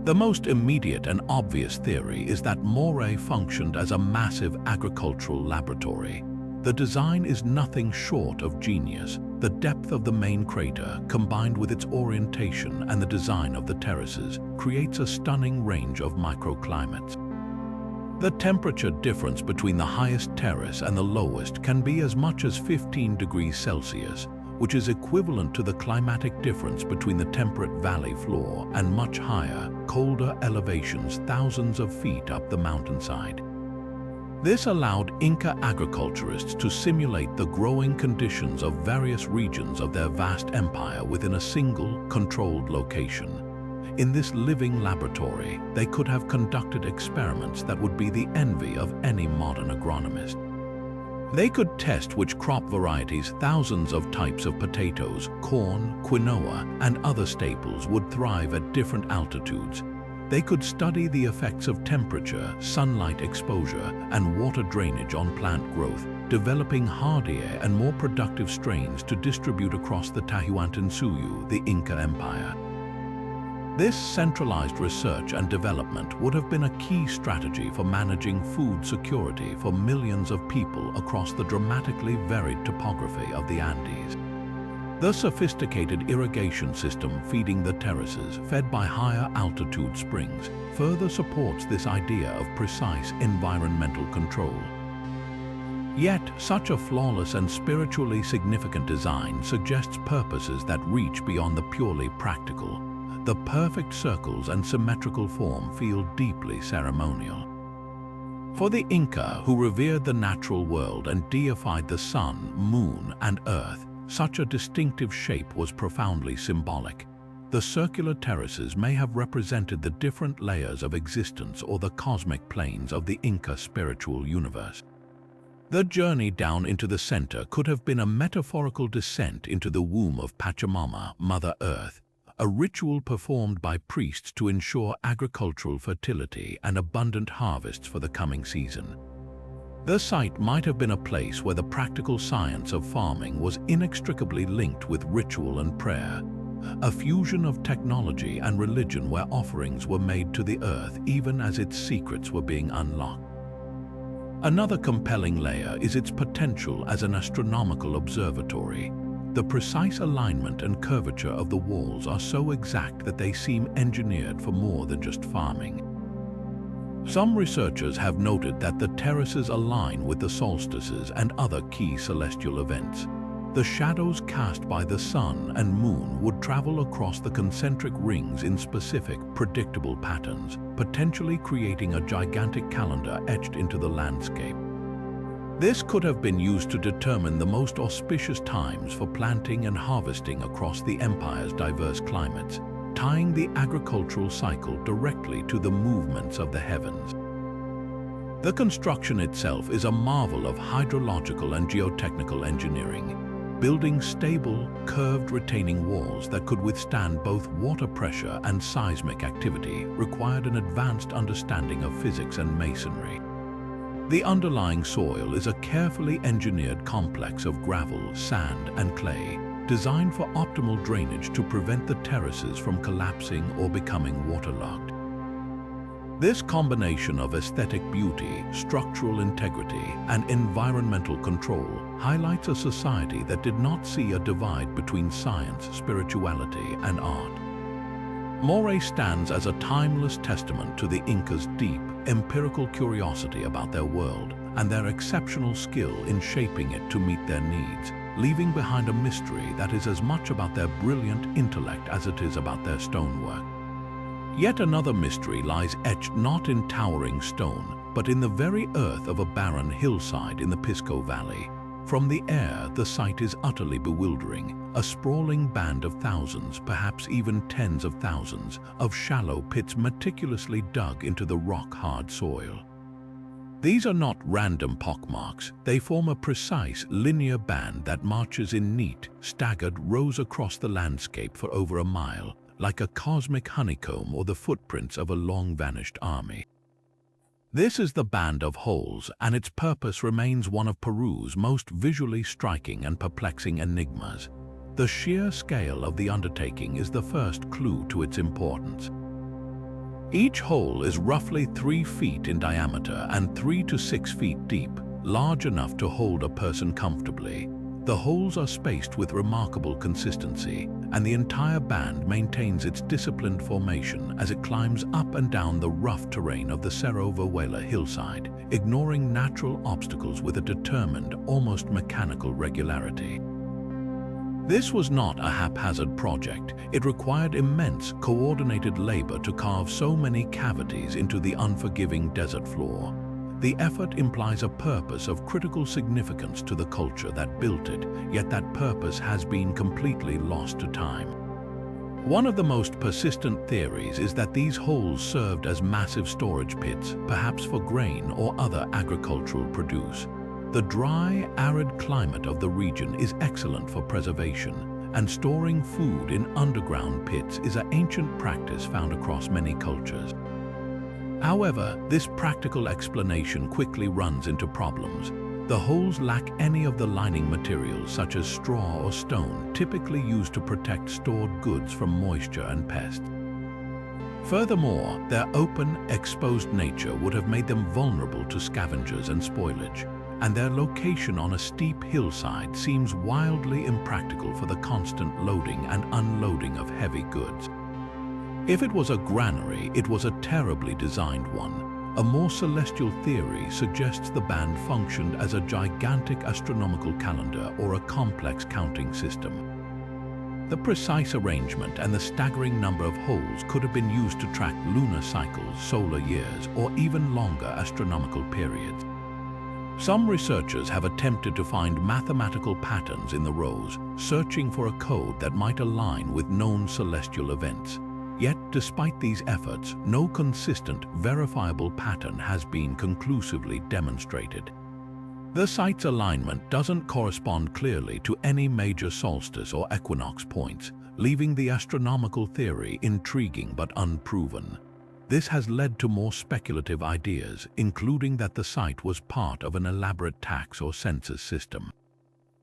The most immediate and obvious theory is that Moray functioned as a massive agricultural laboratory. The design is nothing short of genius. The depth of the main crater, combined with its orientation and the design of the terraces, creates a stunning range of microclimates. The temperature difference between the highest terrace and the lowest can be as much as 15 degrees Celsius, which is equivalent to the climatic difference between the temperate valley floor and much higher, colder elevations thousands of feet up the mountainside. This allowed Inca agriculturists to simulate the growing conditions of various regions of their vast empire within a single, controlled location. In this living laboratory, they could have conducted experiments that would be the envy of any modern agronomist. They could test which crop varieties thousands of types of potatoes, corn, quinoa, and other staples would thrive at different altitudes. They could study the effects of temperature, sunlight exposure, and water drainage on plant growth, developing hardier and more productive strains to distribute across the Tahuantinsuyu, the Inca Empire. This centralized research and development would have been a key strategy for managing food security for millions of people across the dramatically varied topography of the Andes. The sophisticated irrigation system feeding the terraces, fed by higher altitude springs, further supports this idea of precise environmental control. Yet, such a flawless and spiritually significant design suggests purposes that reach beyond the purely practical. The perfect circles and symmetrical form feel deeply ceremonial. For the Inca, who revered the natural world and deified the sun, moon, and earth, such a distinctive shape was profoundly symbolic. The circular terraces may have represented the different layers of existence or the cosmic planes of the Inca spiritual universe. The journey down into the center could have been a metaphorical descent into the womb of Pachamama, Mother Earth, a ritual performed by priests to ensure agricultural fertility and abundant harvests for the coming season. The site might have been a place where the practical science of farming was inextricably linked with ritual and prayer, a fusion of technology and religion where offerings were made to the earth even as its secrets were being unlocked. Another compelling layer is its potential as an astronomical observatory. The precise alignment and curvature of the walls are so exact that they seem engineered for more than just farming. Some researchers have noted that the terraces align with the solstices and other key celestial events. The shadows cast by the sun and moon would travel across the concentric rings in specific, predictable patterns, potentially creating a gigantic calendar etched into the landscape. This could have been used to determine the most auspicious times for planting and harvesting across the empire's diverse climates, tying the agricultural cycle directly to the movements of the heavens. The construction itself is a marvel of hydrological and geotechnical engineering, building stable, curved retaining walls that could withstand both water pressure and seismic activity required an advanced understanding of physics and masonry. The underlying soil is a carefully engineered complex of gravel, sand, and clay, designed for optimal drainage to prevent the terraces from collapsing or becoming waterlogged. This combination of aesthetic beauty, structural integrity, and environmental control highlights a society that did not see a divide between science, spirituality, and art. Moray stands as a timeless testament to the Incas' deep, empirical curiosity about their world and their exceptional skill in shaping it to meet their needs, leaving behind a mystery that is as much about their brilliant intellect as it is about their stonework. Yet another mystery lies etched not in towering stone, but in the very earth of a barren hillside in the Pisco Valley. From the air, the sight is utterly bewildering, a sprawling band of thousands, perhaps even tens of thousands, of shallow pits meticulously dug into the rock-hard soil. These are not random pockmarks. They form a precise, linear band that marches in neat, staggered rows across the landscape for over a mile, like a cosmic honeycomb or the footprints of a long-vanished army. This is the Band of Holes, and its purpose remains one of Peru's most visually striking and perplexing enigmas. The sheer scale of the undertaking is the first clue to its importance. Each hole is roughly 3 feet in diameter and 3 to 6 feet deep, large enough to hold a person comfortably. The holes are spaced with remarkable consistency, and the entire band maintains its disciplined formation as it climbs up and down the rough terrain of the Cerro Vuela hillside, ignoring natural obstacles with a determined, almost mechanical regularity. This was not a haphazard project. It required immense, coordinated labor to carve so many cavities into the unforgiving desert floor. The effort implies a purpose of critical significance to the culture that built it, yet that purpose has been completely lost to time. One of the most persistent theories is that these holes served as massive storage pits, perhaps for grain or other agricultural produce. The dry, arid climate of the region is excellent for preservation, and storing food in underground pits is an ancient practice found across many cultures. However, this practical explanation quickly runs into problems. The holes lack any of the lining materials such as straw or stone typically used to protect stored goods from moisture and pests. Furthermore, their open, exposed nature would have made them vulnerable to scavengers and spoilage, and their location on a steep hillside seems wildly impractical for the constant loading and unloading of heavy goods. If it was a granary, it was a terribly designed one. A more celestial theory suggests the band functioned as a gigantic astronomical calendar or a complex counting system. The precise arrangement and the staggering number of holes could have been used to track lunar cycles, solar years, or even longer astronomical periods. Some researchers have attempted to find mathematical patterns in the rows, searching for a code that might align with known celestial events. Yet, despite these efforts, no consistent, verifiable pattern has been conclusively demonstrated. The site's alignment doesn't correspond clearly to any major solstice or equinox points, leaving the astronomical theory intriguing but unproven. This has led to more speculative ideas, including that the site was part of an elaborate tax or census system.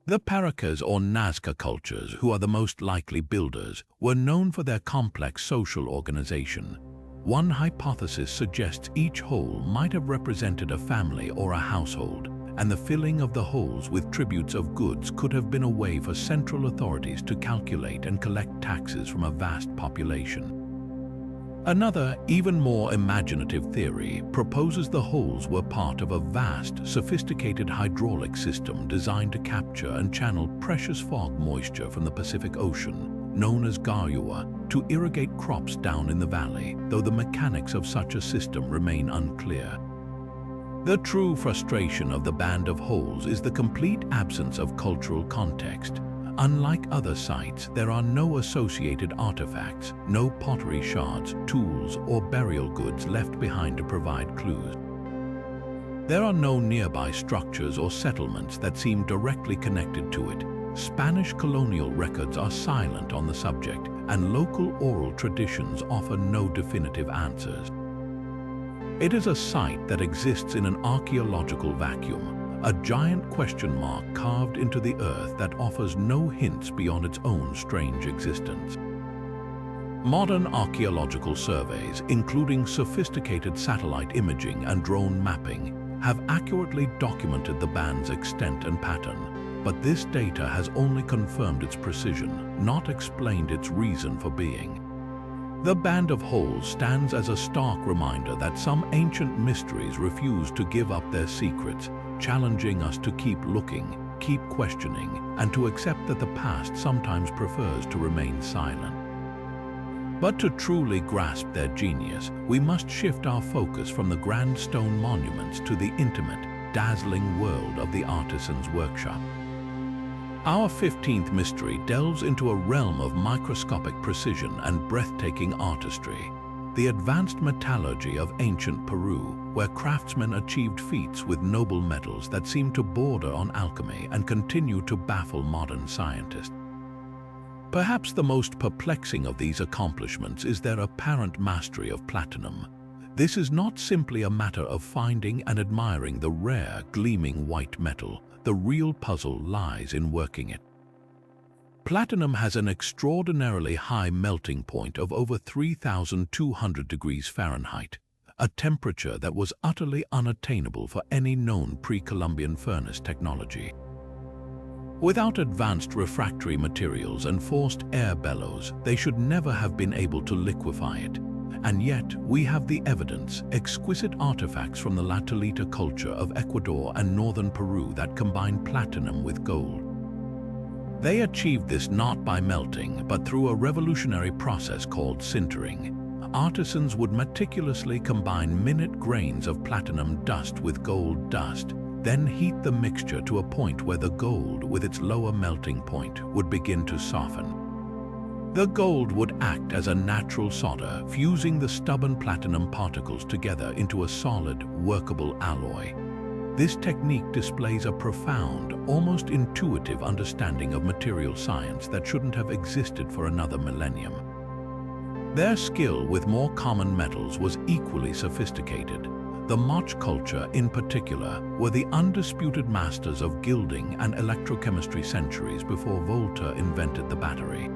The Paracas or Nazca cultures, who are the most likely builders, were known for their complex social organization. One hypothesis suggests each hole might have represented a family or a household, and the filling of the holes with tributes of goods could have been a way for central authorities to calculate and collect taxes from a vast population. Another, even more imaginative theory proposes the holes were part of a vast, sophisticated hydraulic system designed to capture and channel precious fog moisture from the Pacific Ocean, known as garua, to irrigate crops down in the valley, though the mechanics of such a system remain unclear. The true frustration of the Band of Holes is the complete absence of cultural context. Unlike other sites, there are no associated artifacts, no pottery shards, tools, or burial goods left behind to provide clues. There are no nearby structures or settlements that seem directly connected to it. Spanish colonial records are silent on the subject, and local oral traditions offer no definitive answers. It is a site that exists in an archaeological vacuum, a giant question mark carved into the earth that offers no hints beyond its own strange existence. Modern archaeological surveys, including sophisticated satellite imaging and drone mapping, have accurately documented the band's extent and pattern, but this data has only confirmed its precision, not explained its reason for being. The Band of Holes stands as a stark reminder that some ancient mysteries refuse to give up their secrets, challenging us to keep looking, keep questioning, and to accept that the past sometimes prefers to remain silent. But to truly grasp their genius, we must shift our focus from the grand stone monuments to the intimate, dazzling world of the artisan's workshop. Our 15th mystery delves into a realm of microscopic precision and breathtaking artistry, the advanced metallurgy of ancient Peru, where craftsmen achieved feats with noble metals that seemed to border on alchemy and continue to baffle modern scientists. Perhaps the most perplexing of these accomplishments is their apparent mastery of platinum. This is not simply a matter of finding and admiring the rare, gleaming white metal. The real puzzle lies in working it. Platinum has an extraordinarily high melting point of over 3,200 degrees Fahrenheit, a temperature that was utterly unattainable for any known pre-Columbian furnace technology. Without advanced refractory materials and forced air bellows, they should never have been able to liquefy it. And yet, we have the evidence, exquisite artifacts from the La Tolita culture of Ecuador and northern Peru that combine platinum with gold. They achieved this not by melting, but through a revolutionary process called sintering. Artisans would meticulously combine minute grains of platinum dust with gold dust, then heat the mixture to a point where the gold, with its lower melting point, would begin to soften. The gold would act as a natural solder, fusing the stubborn platinum particles together into a solid, workable alloy. This technique displays a profound, almost intuitive understanding of material science that shouldn't have existed for another millennium. Their skill with more common metals was equally sophisticated. The Machu culture, in particular, were the undisputed masters of gilding and electrochemistry centuries before Volta invented the battery.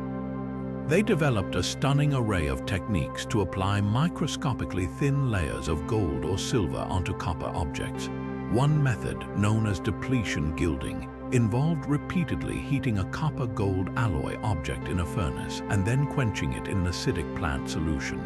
They developed a stunning array of techniques to apply microscopically thin layers of gold or silver onto copper objects. One method, known as depletion gilding, involved repeatedly heating a copper-gold alloy object in a furnace and then quenching it in an acidic plant solution.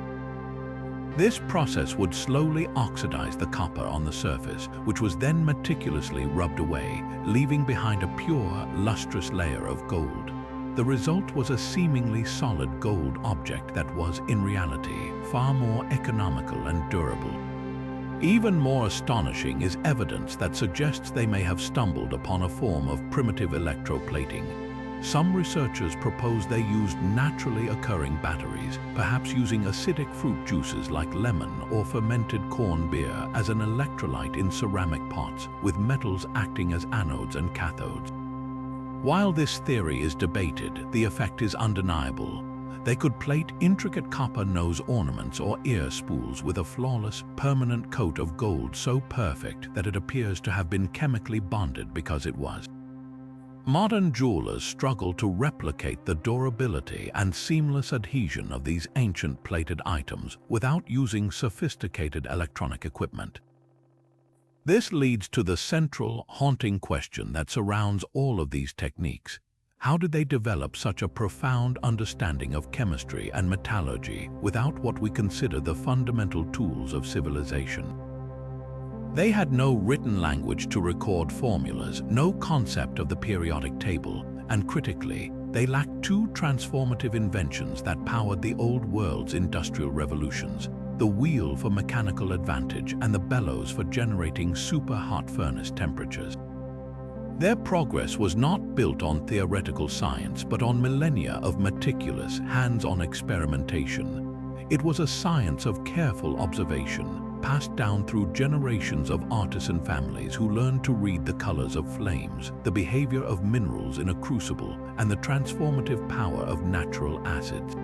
This process would slowly oxidize the copper on the surface, which was then meticulously rubbed away, leaving behind a pure, lustrous layer of gold. The result was a seemingly solid gold object that was, in reality, far more economical and durable. Even more astonishing is evidence that suggests they may have stumbled upon a form of primitive electroplating. Some researchers propose they used naturally occurring batteries, perhaps using acidic fruit juices like lemon or fermented corn beer as an electrolyte in ceramic pots, with metals acting as anodes and cathodes. While this theory is debated, the effect is undeniable. They could plate intricate copper nose ornaments or ear spools with a flawless, permanent coat of gold so perfect that it appears to have been chemically bonded because it was. Modern jewelers struggle to replicate the durability and seamless adhesion of these ancient plated items without using sophisticated electronic equipment. This leads to the central, haunting question that surrounds all of these techniques. How did they develop such a profound understanding of chemistry and metallurgy without what we consider the fundamental tools of civilization? They had no written language to record formulas, no concept of the periodic table, and critically, they lacked two transformative inventions that powered the old world's industrial revolutions: the wheel for mechanical advantage and the bellows for generating super-hot furnace temperatures. Their progress was not built on theoretical science, but on millennia of meticulous, hands-on experimentation. It was a science of careful observation, passed down through generations of artisan families who learned to read the colors of flames, the behavior of minerals in a crucible, and the transformative power of natural acids.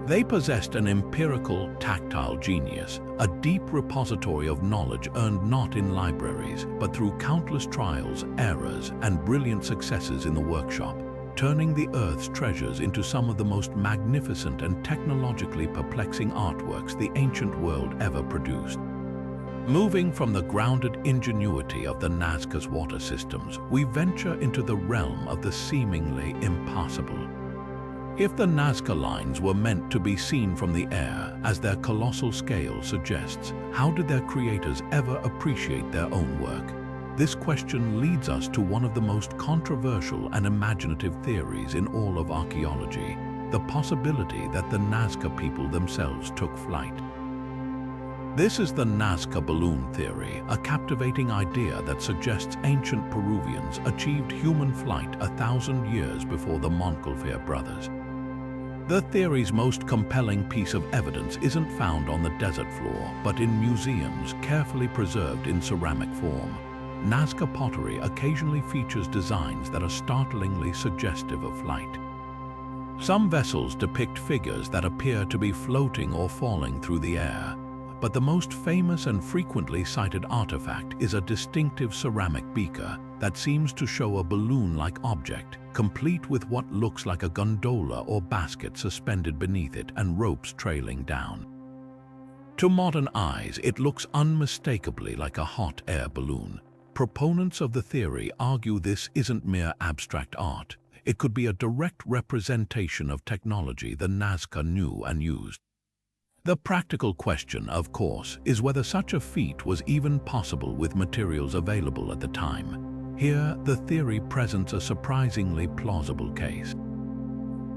They possessed an empirical, tactile genius, a deep repository of knowledge earned not in libraries, but through countless trials, errors, and brilliant successes in the workshop, turning the Earth's treasures into some of the most magnificent and technologically perplexing artworks the ancient world ever produced. Moving from the grounded ingenuity of the Nazca's water systems, we venture into the realm of the seemingly impossible. If the Nazca Lines were meant to be seen from the air, as their colossal scale suggests, how did their creators ever appreciate their own work? This question leads us to one of the most controversial and imaginative theories in all of archaeology: the possibility that the Nazca people themselves took flight. This is the Nazca balloon theory, a captivating idea that suggests ancient Peruvians achieved human flight 1,000 years before the Montgolfier brothers. The theory's most compelling piece of evidence isn't found on the desert floor, but in museums carefully preserved in ceramic form. Nazca pottery occasionally features designs that are startlingly suggestive of flight. Some vessels depict figures that appear to be floating or falling through the air, but the most famous and frequently cited artifact is a distinctive ceramic beaker that seems to show a balloon-like object, complete with what looks like a gondola or basket suspended beneath it and ropes trailing down. To modern eyes, it looks unmistakably like a hot air balloon. Proponents of the theory argue this isn't mere abstract art. It could be a direct representation of technology the Nazca knew and used. The practical question, of course, is whether such a feat was even possible with materials available at the time. Here, the theory presents a surprisingly plausible case.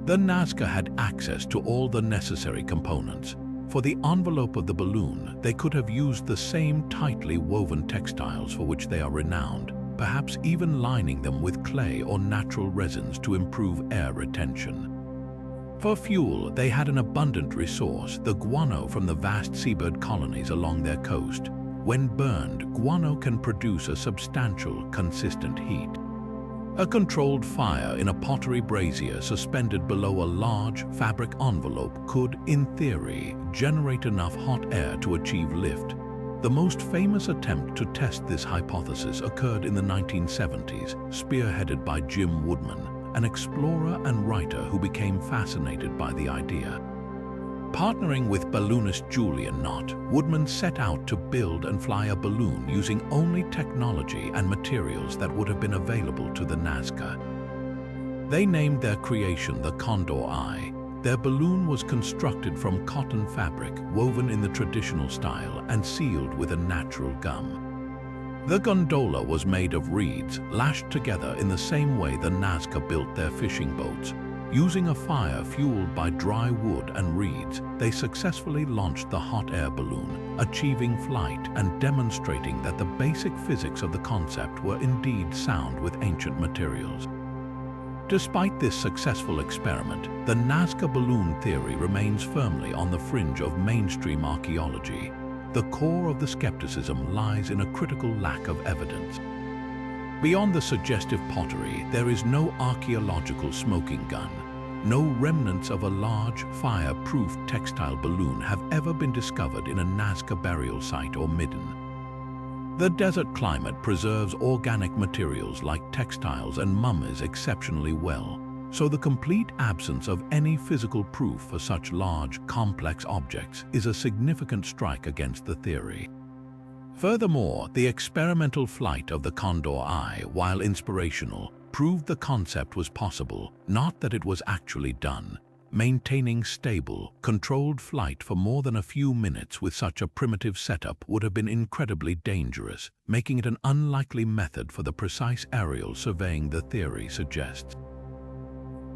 The Nazca had access to all the necessary components. For the envelope of the balloon, they could have used the same tightly woven textiles for which they are renowned, perhaps even lining them with clay or natural resins to improve air retention. For fuel, they had an abundant resource, the guano from the vast seabird colonies along their coast. When burned, guano can produce a substantial, consistent heat. A controlled fire in a pottery brazier suspended below a large fabric envelope could, in theory, generate enough hot air to achieve lift. The most famous attempt to test this hypothesis occurred in the 1970s, spearheaded by Jim Woodman, an explorer and writer who became fascinated by the idea. Partnering with balloonist Julian Knott, Woodman set out to build and fly a balloon using only technology and materials that would have been available to the Nazca. They named their creation the Condor Eye. Their balloon was constructed from cotton fabric woven in the traditional style and sealed with a natural gum. The gondola was made of reeds, lashed together in the same way the Nazca built their fishing boats. Using a fire fueled by dry wood and reeds, they successfully launched the hot air balloon, achieving flight and demonstrating that the basic physics of the concept were indeed sound with ancient materials. Despite this successful experiment, the Nazca balloon theory remains firmly on the fringe of mainstream archaeology. The core of the skepticism lies in a critical lack of evidence. Beyond the suggestive pottery, there is no archaeological smoking gun. No remnants of a large, fire-proof textile balloon have ever been discovered in a Nazca burial site or midden. The desert climate preserves organic materials like textiles and mummies exceptionally well, so the complete absence of any physical proof for such large, complex objects is a significant strike against the theory. Furthermore, the experimental flight of the Condor Eye, while inspirational, proved the concept was possible, not that it was actually done. Maintaining stable, controlled flight for more than a few minutes with such a primitive setup would have been incredibly dangerous, making it an unlikely method for the precise aerial surveying the theory suggests.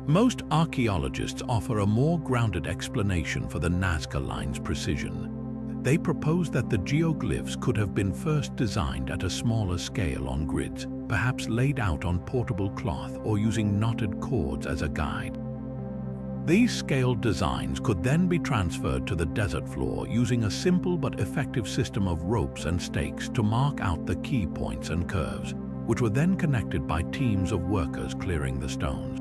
Most archaeologists offer a more grounded explanation for the Nazca Lines' precision. They propose that the geoglyphs could have been first designed at a smaller scale on grids, perhaps laid out on portable cloth or using knotted cords as a guide. These scaled designs could then be transferred to the desert floor using a simple but effective system of ropes and stakes to mark out the key points and curves, which were then connected by teams of workers clearing the stones.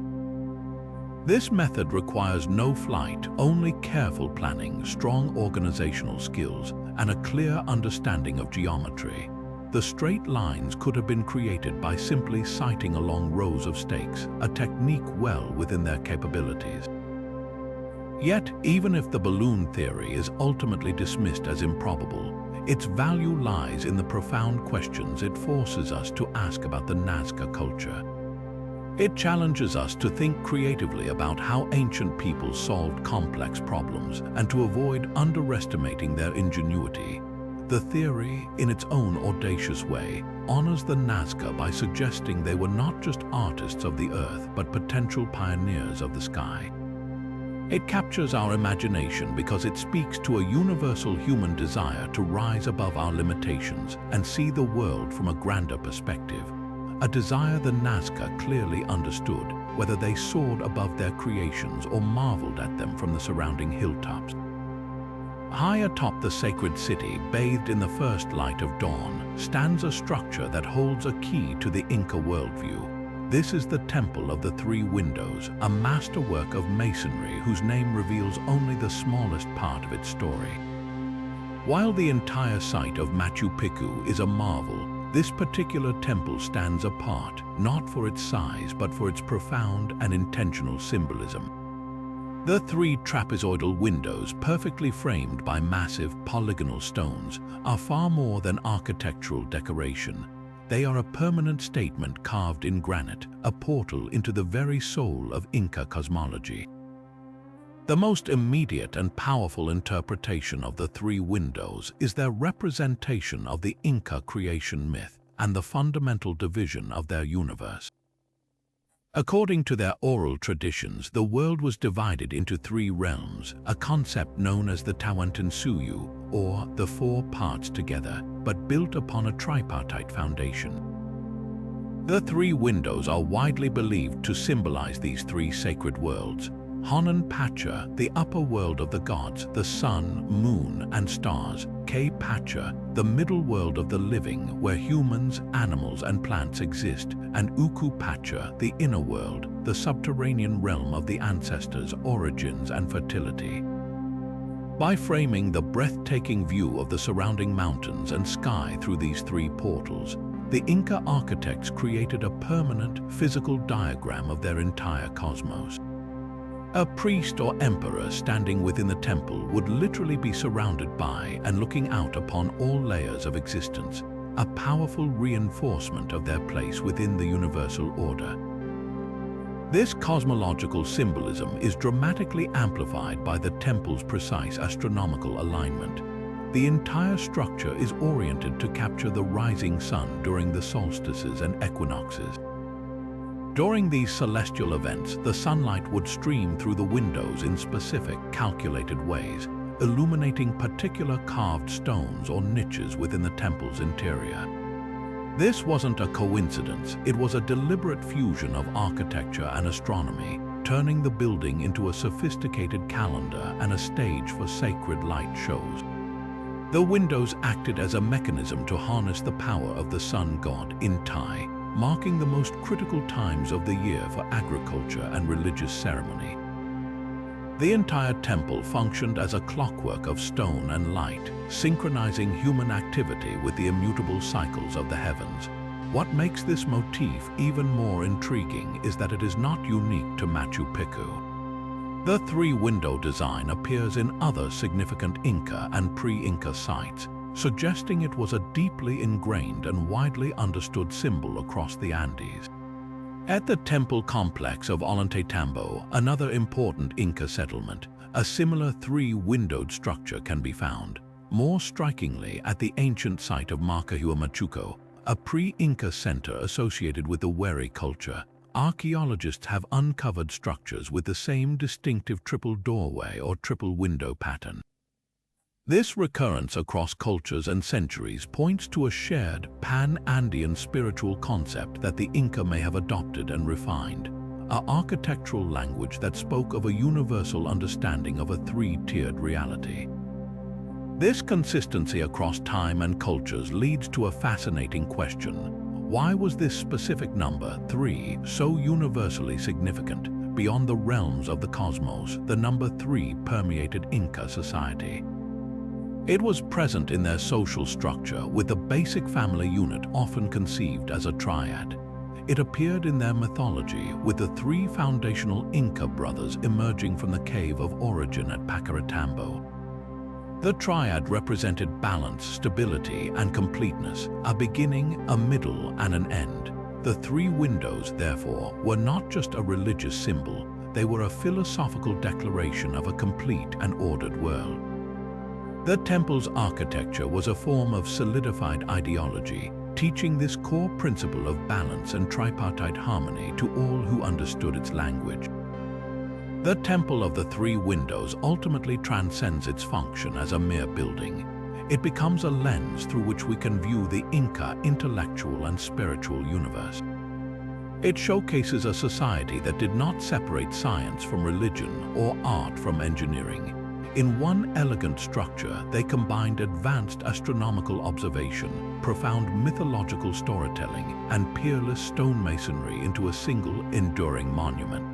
This method requires no flight, only careful planning, strong organizational skills, and a clear understanding of geometry. The straight lines could have been created by simply sighting along rows of stakes, a technique well within their capabilities. Yet, even if the balloon theory is ultimately dismissed as improbable, its value lies in the profound questions it forces us to ask about the Nazca culture. It challenges us to think creatively about how ancient peoples solved complex problems and to avoid underestimating their ingenuity. The theory, in its own audacious way, honors the Nazca by suggesting they were not just artists of the earth but potential pioneers of the sky. It captures our imagination because it speaks to a universal human desire to rise above our limitations and see the world from a grander perspective. A desire the Nazca clearly understood, whether they soared above their creations or marveled at them from the surrounding hilltops. High atop the sacred city, bathed in the first light of dawn, stands a structure that holds a key to the Inca worldview. This is the Temple of the Three Windows, a masterwork of masonry whose name reveals only the smallest part of its story. While the entire site of Machu Picchu is a marvel, this particular temple stands apart, not for its size but for its profound and intentional symbolism. The three trapezoidal windows, perfectly framed by massive polygonal stones, are far more than architectural decoration. They are a permanent statement carved in granite, a portal into the very soul of Inca cosmology. The most immediate and powerful interpretation of the three windows is their representation of the Inca creation myth and the fundamental division of their universe. According to their oral traditions, the world was divided into three realms, a concept known as the Tawantinsuyu, or the four parts together, but built upon a tripartite foundation. The three windows are widely believed to symbolize these three sacred worlds: Honan Pacha, the upper world of the gods, the sun, moon, and stars; K Pacha, the middle world of the living, where humans, animals, and plants exist; and Uku Pacha, the inner world, the subterranean realm of the ancestors' origins and fertility. By framing the breathtaking view of the surrounding mountains and sky through these three portals, the Inca architects created a permanent, physical diagram of their entire cosmos. A priest or emperor standing within the temple would literally be surrounded by and looking out upon all layers of existence, a powerful reinforcement of their place within the universal order. This cosmological symbolism is dramatically amplified by the temple's precise astronomical alignment. The entire structure is oriented to capture the rising sun during the solstices and equinoxes. During these celestial events, the sunlight would stream through the windows in specific, calculated ways, illuminating particular carved stones or niches within the temple's interior. This wasn't a coincidence, it was a deliberate fusion of architecture and astronomy, turning the building into a sophisticated calendar and a stage for sacred light shows. The windows acted as a mechanism to harness the power of the sun god in Thai, marking the most critical times of the year for agriculture and religious ceremony. The entire temple functioned as a clockwork of stone and light, synchronizing human activity with the immutable cycles of the heavens. What makes this motif even more intriguing is that it is not unique to Machu Picchu. The three-window design appears in other significant Inca and pre-Inca sites, suggesting it was a deeply ingrained and widely understood symbol across the Andes. At the temple complex of Ollantaytambo, another important Inca settlement, a similar three-windowed structure can be found. More strikingly, at the ancient site of Sacsayhuamán, a pre-Inca center associated with the Wari culture, archaeologists have uncovered structures with the same distinctive triple doorway or triple window pattern. This recurrence across cultures and centuries points to a shared pan-Andean spiritual concept that the Inca may have adopted and refined, an architectural language that spoke of a universal understanding of a three-tiered reality. This consistency across time and cultures leads to a fascinating question. Why was this specific number, 3, so universally significant? Beyond the realms of the cosmos, the number 3 permeated Inca society. It was present in their social structure, with the basic family unit often conceived as a triad. It appeared in their mythology, with the 3 foundational Inca brothers emerging from the cave of origin at Pacaratambo. The triad represented balance, stability, and completeness, a beginning, a middle, and an end. The 3 windows, therefore, were not just a religious symbol, they were a philosophical declaration of a complete and ordered world. The temple's architecture was a form of solidified ideology, teaching this core principle of balance and tripartite harmony to all who understood its language. The Temple of the 3 Windows ultimately transcends its function as a mere building. It becomes a lens through which we can view the Inca intellectual and spiritual universe. It showcases a society that did not separate science from religion or art from engineering. In one elegant structure, they combined advanced astronomical observation, profound mythological storytelling, and peerless stonemasonry into a single, enduring monument.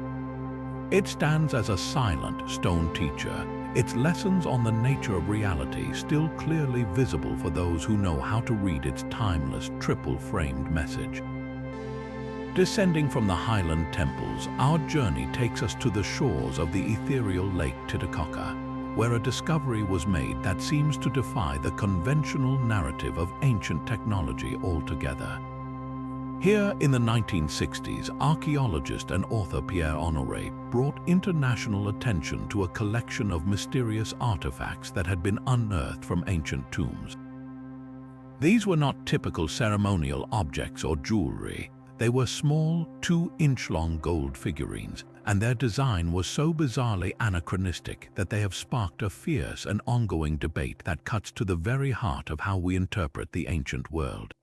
It stands as a silent stone teacher, its lessons on the nature of reality still clearly visible for those who know how to read its timeless, triple-framed message. Descending from the highland temples, our journey takes us to the shores of the ethereal Lake Titicaca, where a discovery was made that seems to defy the conventional narrative of ancient technology altogether. Here in the 1960s, archaeologist and author Pierre Honoré brought international attention to a collection of mysterious artifacts that had been unearthed from ancient tombs. These were not typical ceremonial objects or jewelry. They were small, 2-inch-long gold figurines, and their design was so bizarrely anachronistic that they have sparked a fierce and ongoing debate that cuts to the very heart of how we interpret the ancient world.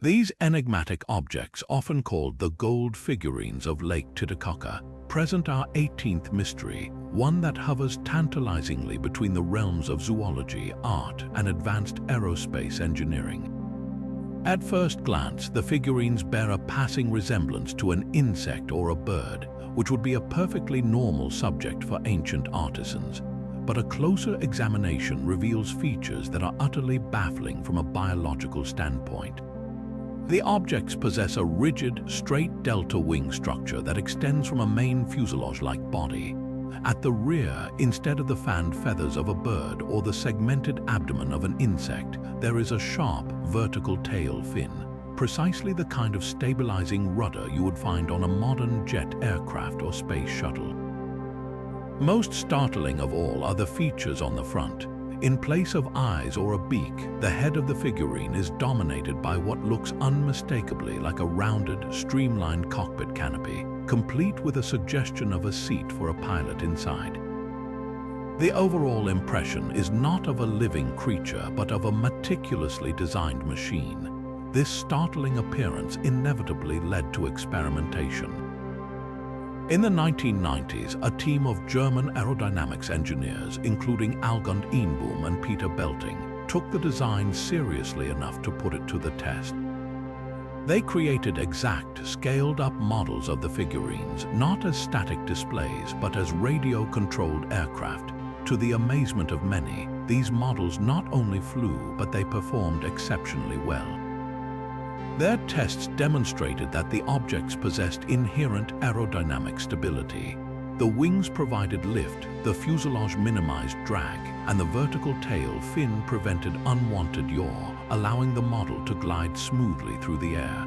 These enigmatic objects, often called the gold figurines of Lake Titicaca, present our 18th mystery, one that hovers tantalizingly between the realms of zoology, art, and advanced aerospace engineering. At first glance, the figurines bear a passing resemblance to an insect or a bird, which would be a perfectly normal subject for ancient artisans. But a closer examination reveals features that are utterly baffling from a biological standpoint. The objects possess a rigid, straight delta wing structure that extends from a main fuselage-like body. At the rear, instead of the fanned feathers of a bird or the segmented abdomen of an insect, there is a sharp, vertical tail fin, precisely the kind of stabilizing rudder you would find on a modern jet aircraft or space shuttle. Most startling of all are the features on the front. In place of eyes or a beak, the head of the figurine is dominated by what looks unmistakably like a rounded, streamlined cockpit canopy, complete with a suggestion of a seat for a pilot inside. The overall impression is not of a living creature, but of a meticulously designed machine. This startling appearance inevitably led to experimentation. In the 1990s, a team of German aerodynamics engineers, including Algund Einboom and Peter Belting, took the design seriously enough to put it to the test. They created exact, scaled-up models of the figurines, not as static displays, but as radio-controlled aircraft. To the amazement of many, these models not only flew, but they performed exceptionally well. Their tests demonstrated that the objects possessed inherent aerodynamic stability. The wings provided lift, the fuselage minimized drag, and the vertical tail fin prevented unwanted yaw, allowing the model to glide smoothly through the air.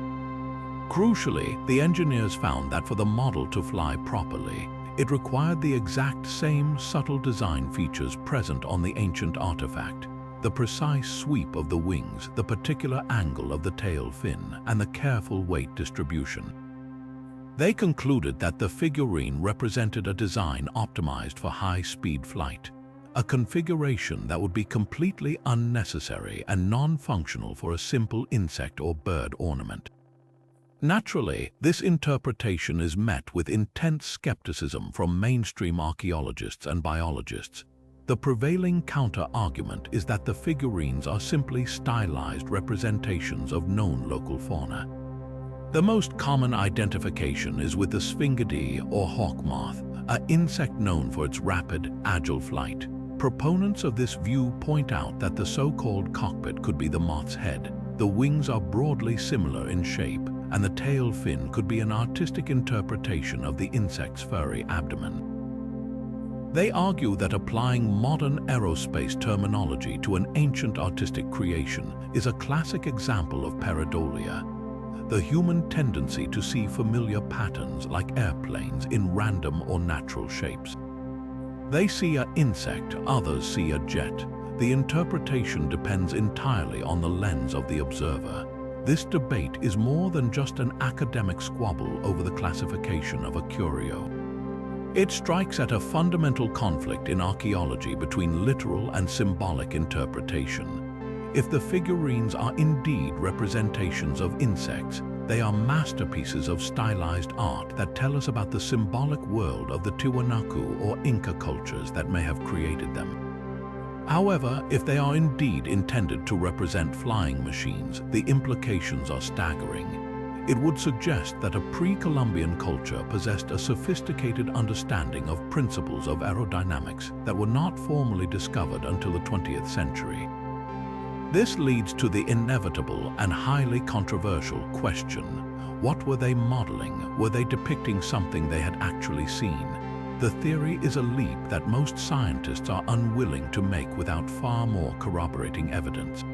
Crucially, the engineers found that for the model to fly properly, it required the exact same subtle design features present on the ancient artifact. The precise sweep of the wings, the particular angle of the tail fin, and the careful weight distribution. They concluded that the figurine represented a design optimized for high-speed flight, a configuration that would be completely unnecessary and non-functional for a simple insect or bird ornament. Naturally, this interpretation is met with intense skepticism from mainstream archaeologists and biologists. The prevailing counter-argument is that the figurines are simply stylized representations of known local fauna. The most common identification is with the Sphingidae or hawk moth, an insect known for its rapid, agile flight. Proponents of this view point out that the so-called cockpit could be the moth's head. The wings are broadly similar in shape, and the tail fin could be an artistic interpretation of the insect's furry abdomen. They argue that applying modern aerospace terminology to an ancient artistic creation is a classic example of pareidolia, the human tendency to see familiar patterns like airplanes in random or natural shapes. They see an insect, others see a jet. The interpretation depends entirely on the lens of the observer. This debate is more than just an academic squabble over the classification of a curio. It strikes at a fundamental conflict in archaeology between literal and symbolic interpretation. If the figurines are indeed representations of insects, they are masterpieces of stylized art that tell us about the symbolic world of the Tiwanaku or Inca cultures that may have created them. However, if they are indeed intended to represent flying machines, the implications are staggering. It would suggest that a pre-Columbian culture possessed a sophisticated understanding of principles of aerodynamics that were not formally discovered until the 20th century. This leads to the inevitable and highly controversial question: what were they modeling? Were they depicting something they had actually seen? The theory is a leap that most scientists are unwilling to make without far more corroborating evidence.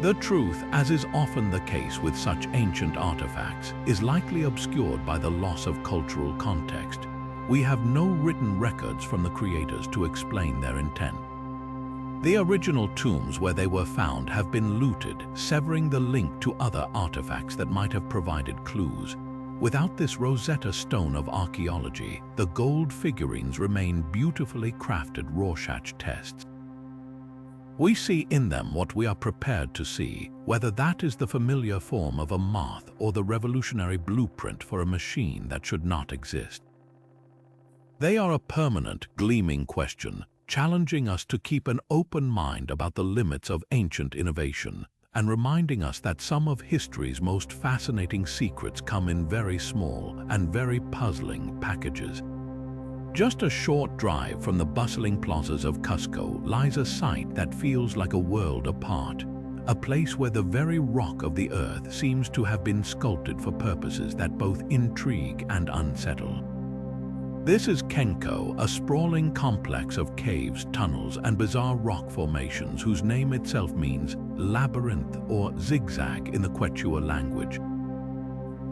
The truth, as is often the case with such ancient artifacts, is likely obscured by the loss of cultural context. We have no written records from the creators to explain their intent. The original tombs where they were found have been looted, severing the link to other artifacts that might have provided clues. Without this Rosetta Stone of archaeology, the gold figurines remain beautifully crafted Rorschach tests. We see in them what we are prepared to see, whether that is the familiar form of a moth or the revolutionary blueprint for a machine that should not exist. They are a permanent, gleaming question, challenging us to keep an open mind about the limits of ancient innovation, and reminding us that some of history's most fascinating secrets come in very small and very puzzling packages. Just a short drive from the bustling plazas of Cusco lies a site that feels like a world apart, a place where the very rock of the earth seems to have been sculpted for purposes that both intrigue and unsettle. This is Kenko, a sprawling complex of caves, tunnels, and bizarre rock formations whose name itself means labyrinth or zigzag in the Quechua language.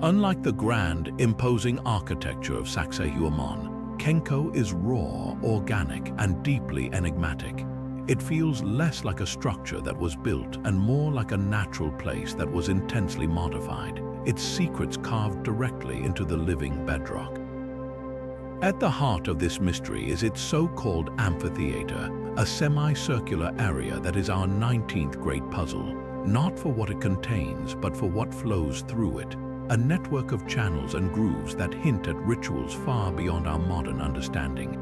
Unlike the grand, imposing architecture of Sacsayhuamán, Kenko is raw, organic, and deeply enigmatic. It feels less like a structure that was built and more like a natural place that was intensely modified, its secrets carved directly into the living bedrock. At the heart of this mystery is its so-called amphitheater, a semicircular area that is our 19th great puzzle, not for what it contains, but for what flows through it, a network of channels and grooves that hint at rituals far beyond our modern understanding.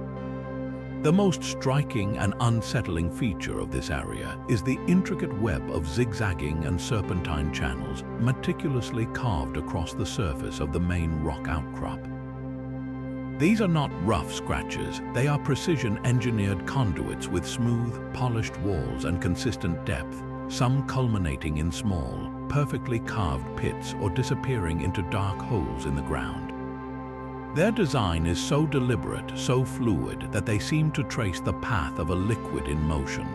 The most striking and unsettling feature of this area is the intricate web of zigzagging and serpentine channels meticulously carved across the surface of the main rock outcrop. These are not rough scratches, they are precision-engineered conduits with smooth, polished walls and consistent depth, some culminating in small, perfectly carved pits or disappearing into dark holes in the ground. Their design is so deliberate, so fluid, that they seem to trace the path of a liquid in motion.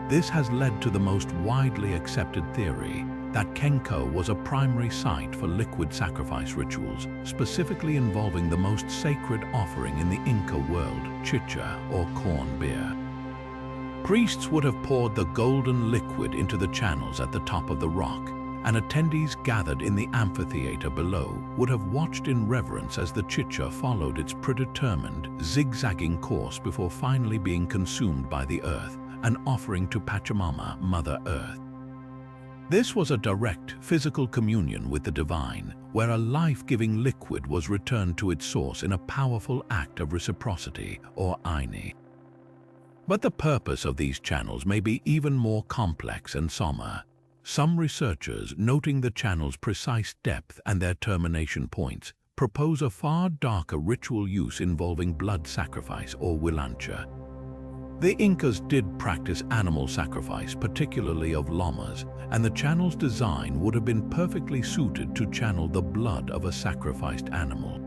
This has led to the most widely accepted theory that Kenko was a primary site for liquid sacrifice rituals, specifically involving the most sacred offering in the Inca world, chicha or corn beer. Priests would have poured the golden liquid into the channels at the top of the rock, and attendees gathered in the amphitheater below would have watched in reverence as the chicha followed its predetermined, zigzagging course before finally being consumed by the earth, an offering to Pachamama, Mother Earth. This was a direct, physical communion with the divine, where a life-giving liquid was returned to its source in a powerful act of reciprocity, or aini. But the purpose of these channels may be even more complex and somber. Some researchers, noting the channel's precise depth and their termination points, propose a far darker ritual use involving blood sacrifice or wilancha. The Incas did practice animal sacrifice, particularly of llamas, and the channel's design would have been perfectly suited to channel the blood of a sacrificed animal.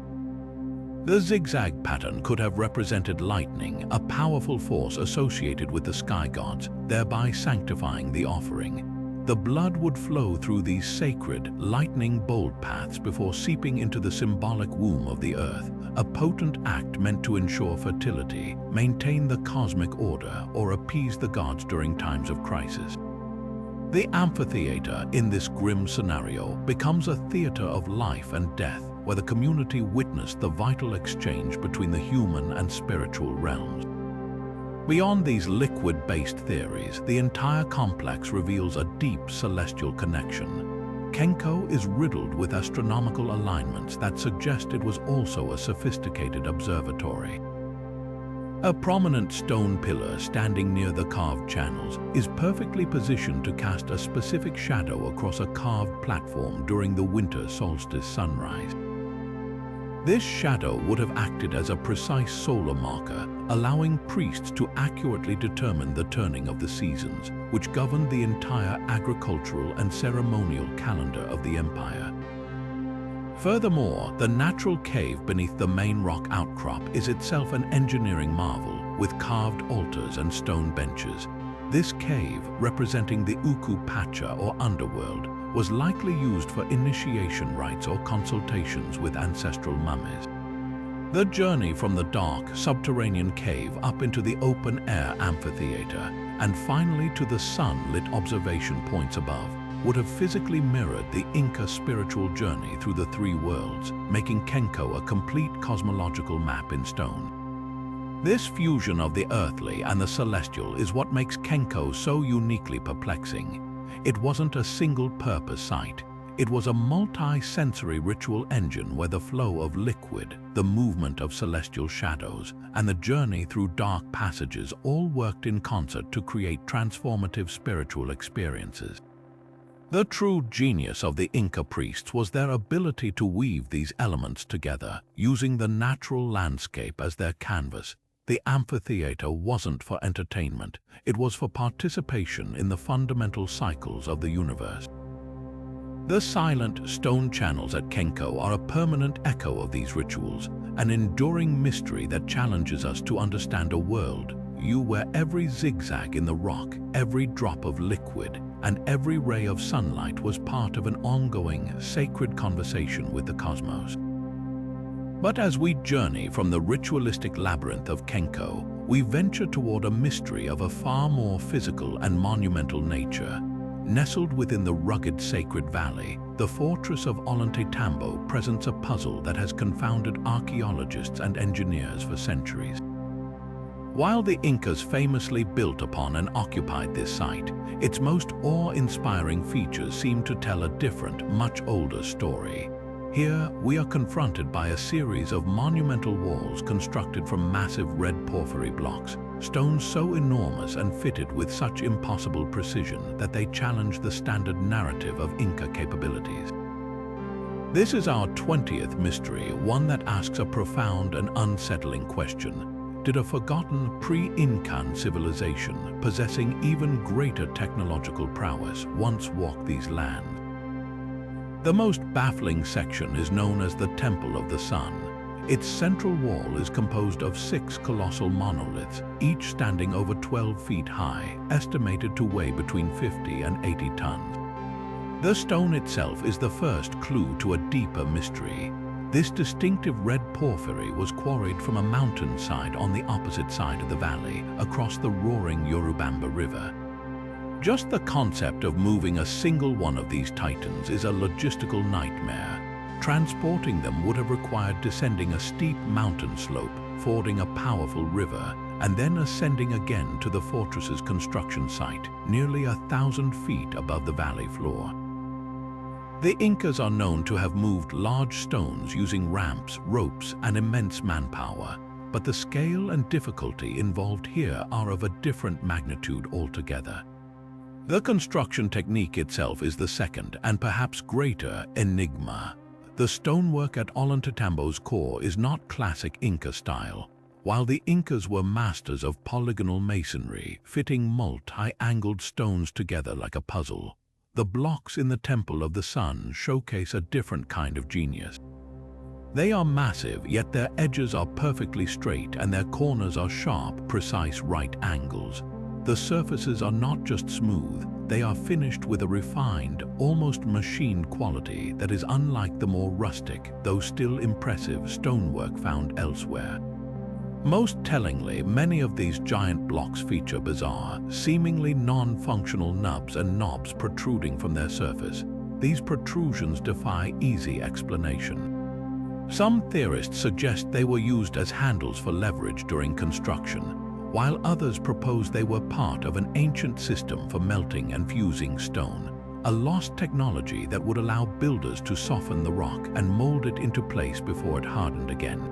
The zigzag pattern could have represented lightning, a powerful force associated with the sky gods, thereby sanctifying the offering. The blood would flow through these sacred, lightning-bolt paths before seeping into the symbolic womb of the earth, a potent act meant to ensure fertility, maintain the cosmic order, or appease the gods during times of crisis. The amphitheater, in this grim scenario, becomes a theater of life and death, where the community witnessed the vital exchange between the human and spiritual realms. Beyond these liquid-based theories, the entire complex reveals a deep celestial connection. Kenko is riddled with astronomical alignments that suggest it was also a sophisticated observatory. A prominent stone pillar standing near the carved channels is perfectly positioned to cast a specific shadow across a carved platform during the winter solstice sunrise. This shadow would have acted as a precise solar marker, allowing priests to accurately determine the turning of the seasons, which governed the entire agricultural and ceremonial calendar of the empire. Furthermore, the natural cave beneath the main rock outcrop is itself an engineering marvel, with carved altars and stone benches. This cave, representing the Uku Pacha or underworld, was likely used for initiation rites or consultations with ancestral mummies. The journey from the dark, subterranean cave up into the open-air amphitheater and finally to the sun-lit observation points above would have physically mirrored the Inca spiritual journey through the three worlds, making Kenko a complete cosmological map in stone. This fusion of the earthly and the celestial is what makes Kenko so uniquely perplexing. It wasn't a single-purpose site. It was a multi-sensory ritual engine where the flow of liquid, the movement of celestial shadows, and the journey through dark passages all worked in concert to create transformative spiritual experiences. The true genius of the Inca priests was their ability to weave these elements together, using the natural landscape as their canvas. The amphitheater wasn't for entertainment, it was for participation in the fundamental cycles of the universe. The silent stone channels at Kenko are a permanent echo of these rituals, an enduring mystery that challenges us to understand a world where every zigzag in the rock, every drop of liquid, and every ray of sunlight was part of an ongoing, sacred conversation with the cosmos. But as we journey from the ritualistic labyrinth of Kenko, we venture toward a mystery of a far more physical and monumental nature. Nestled within the rugged sacred valley, the fortress of Ollantaytambo presents a puzzle that has confounded archaeologists and engineers for centuries. While the Incas famously built upon and occupied this site, its most awe-inspiring features seem to tell a different, much older story. Here, we are confronted by a series of monumental walls constructed from massive red porphyry blocks, stones so enormous and fitted with such impossible precision that they challenge the standard narrative of Inca capabilities. This is our 20th mystery, one that asks a profound and unsettling question. Did a forgotten pre-Incan civilization possessing even greater technological prowess once walk these lands? The most baffling section is known as the Temple of the Sun. Its central wall is composed of 6 colossal monoliths, each standing over 12 feet high, estimated to weigh between 50 and 80 tons. The stone itself is the first clue to a deeper mystery. This distinctive red porphyry was quarried from a mountainside on the opposite side of the valley, across the roaring Urubamba River. Just the concept of moving a single one of these titans is a logistical nightmare. Transporting them would have required descending a steep mountain slope, fording a powerful river, and then ascending again to the fortress's construction site, nearly 1,000 feet above the valley floor. The Incas are known to have moved large stones using ramps, ropes, and immense manpower, but the scale and difficulty involved here are of a different magnitude altogether. The construction technique itself is the second, and perhaps greater, enigma. The stonework at Ollantaytambo's core is not classic Inca style. While the Incas were masters of polygonal masonry, fitting multi-angled stones together like a puzzle, the blocks in the Temple of the Sun showcase a different kind of genius. They are massive, yet their edges are perfectly straight and their corners are sharp, precise right angles. The surfaces are not just smooth, they are finished with a refined, almost machined quality that is unlike the more rustic, though still impressive, stonework found elsewhere. Most tellingly, many of these giant blocks feature bizarre, seemingly non-functional nubs and knobs protruding from their surface. These protrusions defy easy explanation. Some theorists suggest they were used as handles for leverage during construction, while others propose they were part of an ancient system for melting and fusing stone. a lost technology that would allow builders to soften the rock and mold it into place before it hardened again.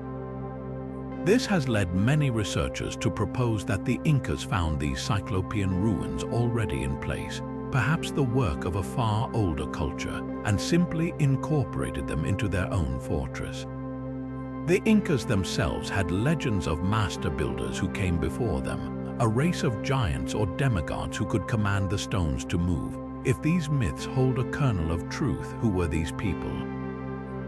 This has led many researchers to propose that the Incas found these Cyclopean ruins already in place, perhaps the work of a far older culture, and simply incorporated them into their own fortress. The Incas themselves had legends of master builders who came before them, a race of giants or demigods who could command the stones to move. If these myths hold a kernel of truth, who were these people?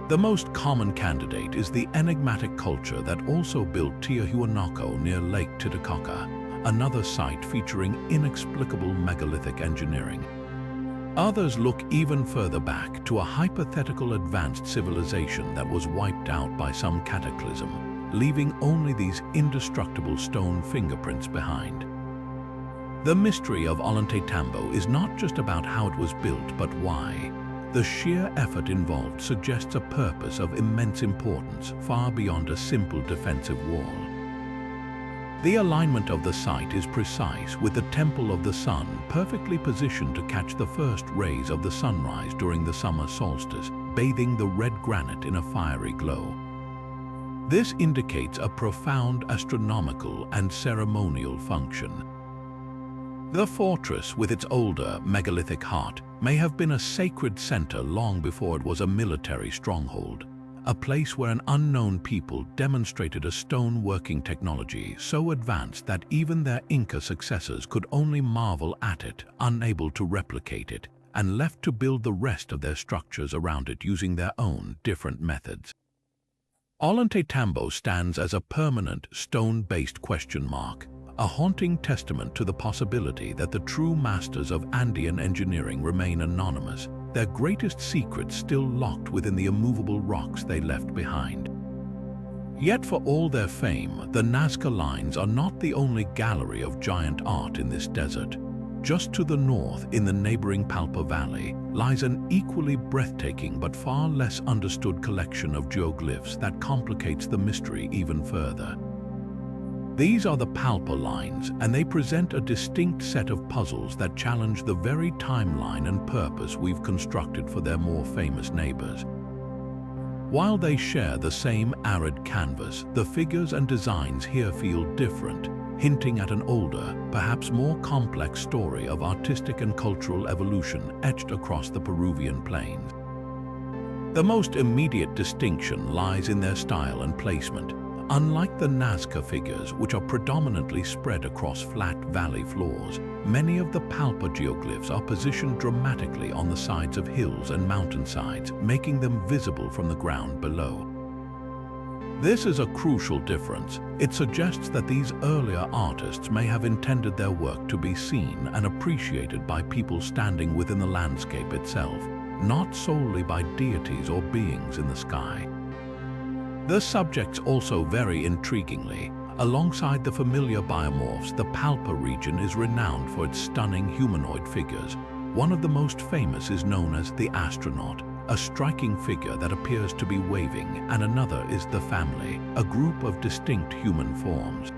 The most common candidate is the enigmatic culture that also built Tiahuanaco near Lake Titicaca, another site featuring inexplicable megalithic engineering. Others look even further back to a hypothetical advanced civilization that was wiped out by some cataclysm, leaving only these indestructible stone fingerprints behind. The mystery of Ollantaytambo is not just about how it was built, but why. The sheer effort involved suggests a purpose of immense importance, far beyond a simple defensive wall. The alignment of the site is precise, with the Temple of the Sun perfectly positioned to catch the first rays of the sunrise during the summer solstice, bathing the red granite in a fiery glow. This indicates a profound astronomical and ceremonial function. The fortress, with its older megalithic heart, may have been a sacred center long before it was a military stronghold, a place where an unknown people demonstrated a stone-working technology so advanced that even their Inca successors could only marvel at it, unable to replicate it, and left to build the rest of their structures around it using their own different methods. Ollantaytambo stands as a permanent stone-based question mark, a haunting testament to the possibility that the true masters of Andean engineering remain anonymous, their greatest secrets still locked within the immovable rocks they left behind. Yet for all their fame, the Nazca Lines are not the only gallery of giant art in this desert. Just to the north, in the neighboring Palpa Valley, lies an equally breathtaking but far less understood collection of geoglyphs that complicates the mystery even further. These are the Palpa Lines, and they present a distinct set of puzzles that challenge the very timeline and purpose we've constructed for their more famous neighbors. While they share the same arid canvas, the figures and designs here feel different, hinting at an older, perhaps more complex story of artistic and cultural evolution etched across the Peruvian plains. The most immediate distinction lies in their style and placement. Unlike the Nazca figures, which are predominantly spread across flat valley floors, many of the Palpa geoglyphs are positioned dramatically on the sides of hills and mountainsides, making them visible from the ground below. This is a crucial difference. It suggests that these earlier artists may have intended their work to be seen and appreciated by people standing within the landscape itself, not solely by deities or beings in the sky. The subjects also vary intriguingly. Alongside the familiar biomorphs, the Palpa region is renowned for its stunning humanoid figures. One of the most famous is known as the astronaut, a striking figure that appears to be waving, and another is the family, a group of distinct human forms.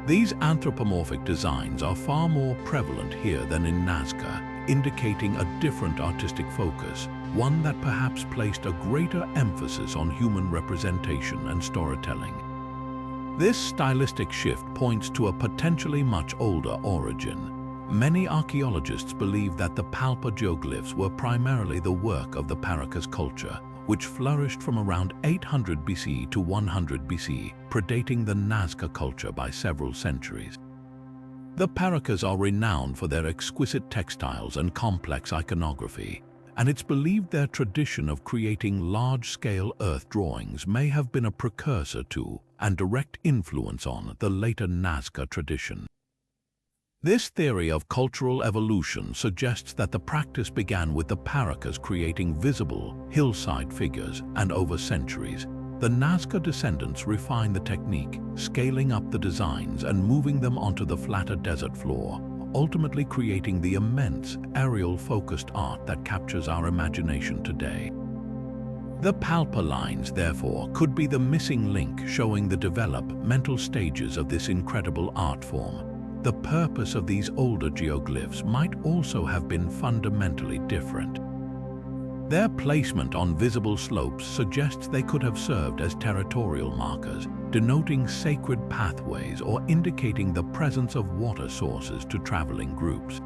These anthropomorphic designs are far more prevalent here than in Nazca, indicating a different artistic focus, one that perhaps placed a greater emphasis on human representation and storytelling. This stylistic shift points to a potentially much older origin. Many archaeologists believe that the Palpa geoglyphs were primarily the work of the Paracas culture, which flourished from around 800 BC to 100 BC, predating the Nazca culture by several centuries. The Paracas are renowned for their exquisite textiles and complex iconography, and it's believed their tradition of creating large-scale earth drawings may have been a precursor to and direct influence on the later Nazca tradition. This theory of cultural evolution suggests that the practice began with the Paracas creating visible, hillside figures, and over centuries, the Nazca descendants refined the technique, scaling up the designs and moving them onto the flatter desert floor, ultimately creating the immense, aerial-focused art that captures our imagination today. The Palpa Lines, therefore, could be the missing link showing the developmental stages of this incredible art form. the purpose of these older geoglyphs might also have been fundamentally different. Their placement on visible slopes suggests they could have served as territorial markers, denoting sacred pathways or indicating the presence of water sources to traveling groups.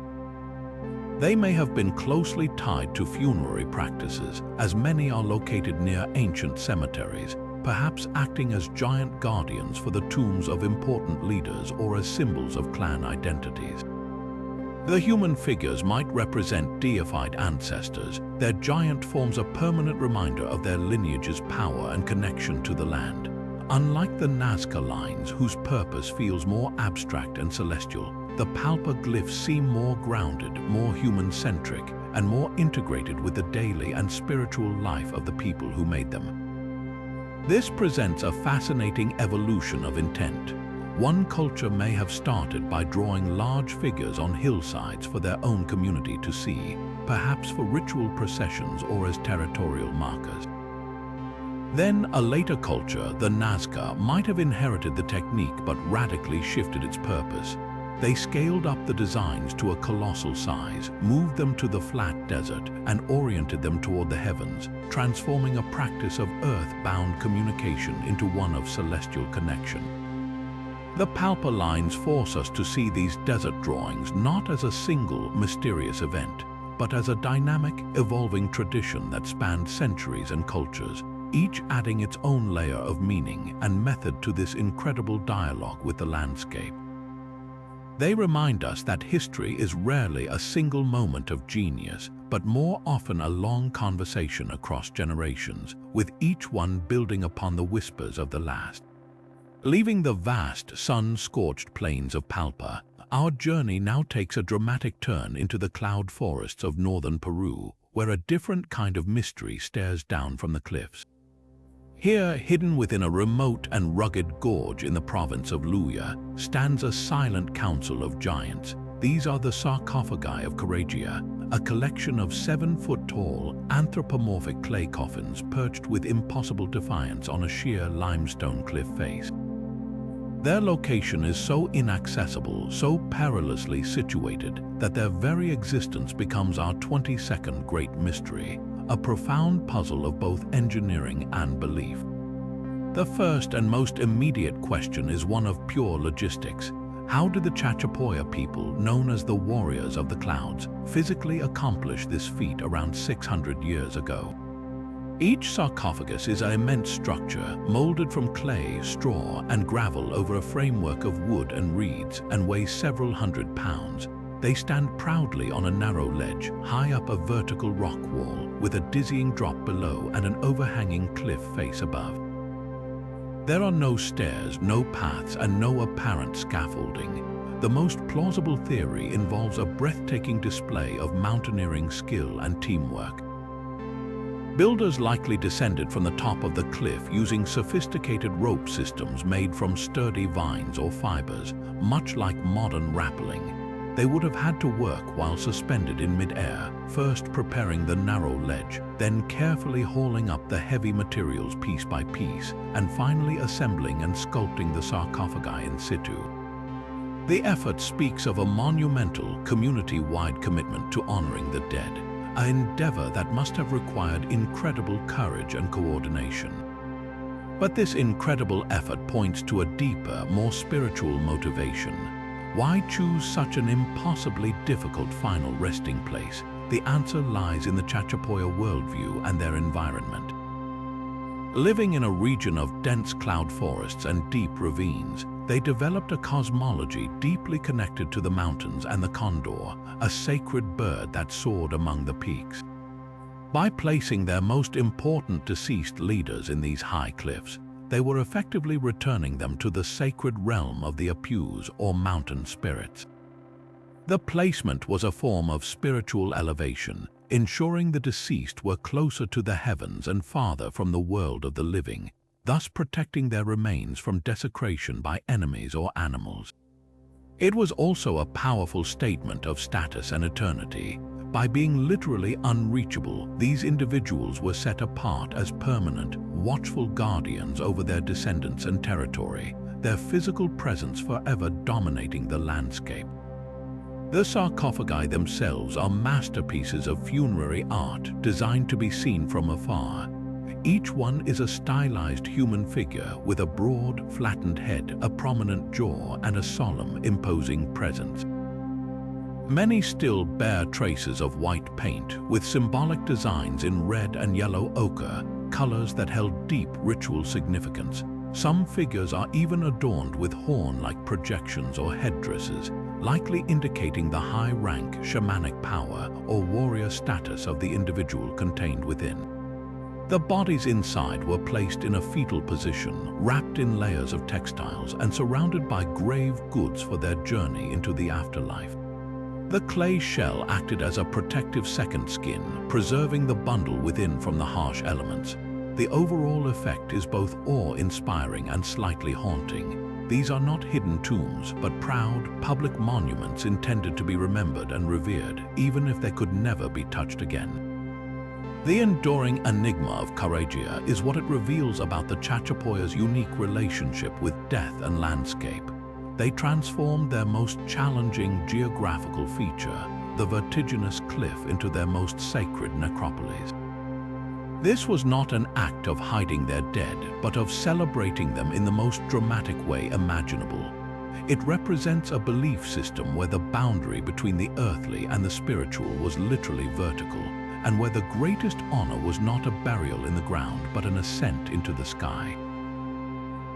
They may have been closely tied to funerary practices, as many are located near ancient cemeteries, perhaps acting as giant guardians for the tombs of important leaders or as symbols of clan identities. The human figures might represent deified ancestors. Their giant forms a permanent reminder of their lineage's power and connection to the land. Unlike the Nazca Lines, whose purpose feels more abstract and celestial, the Palpa glyphs seem more grounded, more human-centric, and more integrated with the daily and spiritual life of the people who made them. This presents a fascinating evolution of intent. One culture may have started by drawing large figures on hillsides for their own community to see, perhaps for ritual processions or as territorial markers. Then a later culture, the Nazca, might have inherited the technique but radically shifted its purpose. They scaled up the designs to a colossal size, moved them to the flat desert, and oriented them toward the heavens, transforming a practice of earth-bound communication into one of celestial connection. The Palpa lines force us to see these desert drawings not as a single mysterious event, but as a dynamic, evolving tradition that spanned centuries and cultures, each adding its own layer of meaning and method to this incredible dialogue with the landscape. They remind us that history is rarely a single moment of genius, but more often a long conversation across generations, with each one building upon the whispers of the last. Leaving the vast, sun-scorched plains of Palpa, our journey now takes a dramatic turn into the cloud forests of northern Peru, where a different kind of mystery stares down from the cliffs. Here, hidden within a remote and rugged gorge in the province of Luya, stands a silent council of giants. These are the sarcophagi of Corregia, a collection of 7-foot-tall, anthropomorphic clay coffins perched with impossible defiance on a sheer limestone cliff face. Their location is so inaccessible, so perilously situated, that their very existence becomes our 22nd great mystery, a profound puzzle of both engineering and belief. The first and most immediate question is one of pure logistics. How did the Chachapoya people, known as the Warriors of the Clouds, physically accomplish this feat around 600 years ago? Each sarcophagus is an immense structure, molded from clay, straw, and gravel over a framework of wood and reeds, and weighs several hundred pounds. They stand proudly on a narrow ledge, high up a vertical rock wall, with a dizzying drop below and an overhanging cliff face above. There are no stairs, no paths, and no apparent scaffolding. The most plausible theory involves a breathtaking display of mountaineering skill and teamwork. Builders likely descended from the top of the cliff using sophisticated rope systems made from sturdy vines or fibers, much like modern rappelling. They would have had to work while suspended in mid-air, first preparing the narrow ledge, then carefully hauling up the heavy materials piece by piece, and finally assembling and sculpting the sarcophagi in situ. The effort speaks of a monumental, community-wide commitment to honoring the dead, an endeavor that must have required incredible courage and coordination. But this incredible effort points to a deeper, more spiritual motivation. Why choose such an impossibly difficult final resting place? The answer lies in the Chachapoya worldview and their environment. Living in a region of dense cloud forests and deep ravines, they developed a cosmology deeply connected to the mountains and the condor, a sacred bird that soared among the peaks. By placing their most important deceased leaders in these high cliffs, they were effectively returning them to the sacred realm of the Apus, or mountain spirits. The placement was a form of spiritual elevation, ensuring the deceased were closer to the heavens and farther from the world of the living, thus protecting their remains from desecration by enemies or animals. It was also a powerful statement of status and eternity. By being literally unreachable, these individuals were set apart as permanent, watchful guardians over their descendants and territory. their physical presence forever dominating the landscape. The sarcophagi themselves are masterpieces of funerary art designed to be seen from afar. Each one is a stylized human figure with a broad, flattened head, a prominent jaw, and a solemn, imposing presence. Many still bear traces of white paint, with symbolic designs in red and yellow ochre, colors that held deep ritual significance. Some figures are even adorned with horn-like projections or headdresses, likely indicating the high rank, shamanic power, or warrior status of the individual contained within. The bodies inside were placed in a fetal position, wrapped in layers of textiles and surrounded by grave goods for their journey into the afterlife. The clay shell acted as a protective second skin, preserving the bundle within from the harsh elements. The overall effect is both awe-inspiring and slightly haunting. These are not hidden tombs, but proud, public monuments intended to be remembered and revered, even if they could never be touched again. The enduring enigma of Caragia is what it reveals about the Chachapoyas' unique relationship with death and landscape. They transformed their most challenging geographical feature, the vertiginous cliff, into their most sacred necropolis. This was not an act of hiding their dead, but of celebrating them in the most dramatic way imaginable. It represents a belief system where the boundary between the earthly and the spiritual was literally vertical, and where the greatest honor was not a burial in the ground, but an ascent into the sky.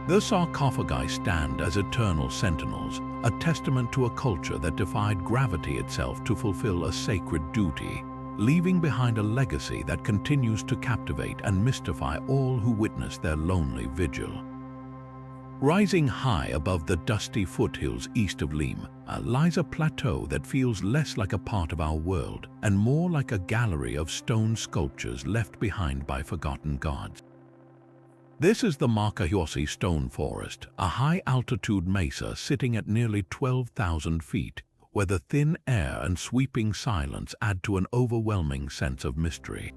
The sarcophagi stand as eternal sentinels, a testament to a culture that defied gravity itself to fulfill a sacred duty, leaving behind a legacy that continues to captivate and mystify all who witness their lonely vigil. Rising high above the dusty foothills east of Lima lies a plateau that feels less like a part of our world and more like a gallery of stone sculptures left behind by forgotten gods. This is the Machu stone forest, a high-altitude mesa sitting at nearly 12,000 feet, where the thin air and sweeping silence add to an overwhelming sense of mystery.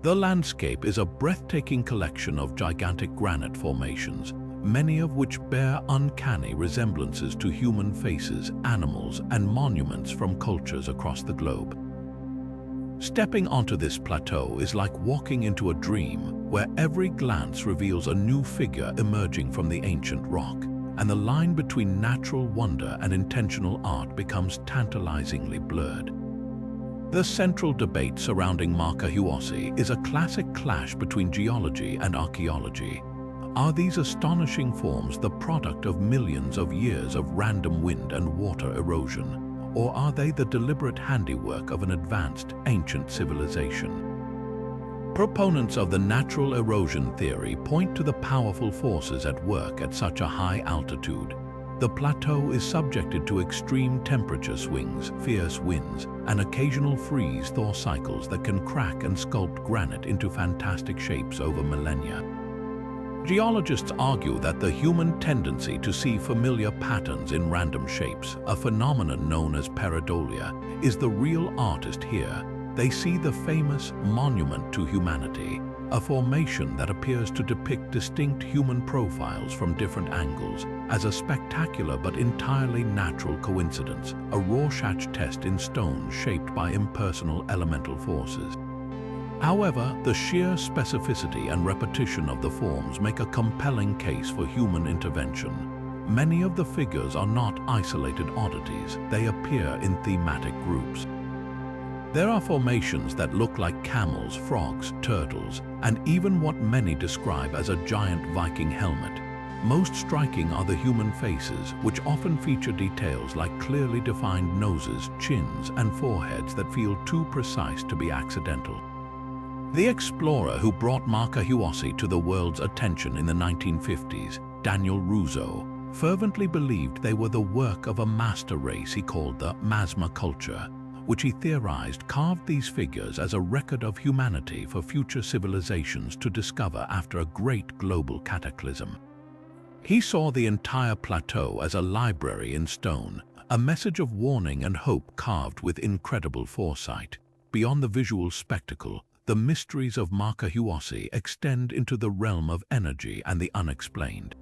The landscape is a breathtaking collection of gigantic granite formations, many of which bear uncanny resemblances to human faces, animals, and monuments from cultures across the globe. Stepping onto this plateau is like walking into a dream, where every glance reveals a new figure emerging from the ancient rock, and the line between natural wonder and intentional art becomes tantalizingly blurred. The central debate surrounding Machu is a classic clash between geology and archaeology. Are these astonishing forms the product of millions of years of random wind and water erosion? Or are they the deliberate handiwork of an advanced, ancient civilization? Proponents of the natural erosion theory point to the powerful forces at work at such a high altitude. The plateau is subjected to extreme temperature swings, fierce winds, and occasional freeze-thaw cycles that can crack and sculpt granite into fantastic shapes over millennia. Geologists argue that the human tendency to see familiar patterns in random shapes, a phenomenon known as pareidolia, is the real artist here. They see the famous monument to humanity, a formation that appears to depict distinct human profiles from different angles, as a spectacular but entirely natural coincidence, a Rorschach test in stone shaped by impersonal elemental forces. However, the sheer specificity and repetition of the forms make a compelling case for human intervention. Many of the figures are not isolated oddities, they appear in thematic groups. There are formations that look like camels, frogs, turtles, and even what many describe as a giant Viking helmet. Most striking are the human faces, which often feature details like clearly defined noses, chins, and foreheads that feel too precise to be accidental. The explorer who brought Machu to the world's attention in the 1950s, Daniel Russo, fervently believed they were the work of a master race he called the Mazma culture, which he theorized carved these figures as a record of humanity for future civilizations to discover after a great global cataclysm. He saw the entire plateau as a library in stone, a message of warning and hope carved with incredible foresight. Beyond the visual spectacle, the mysteries of Machu extend into the realm of energy and the unexplained.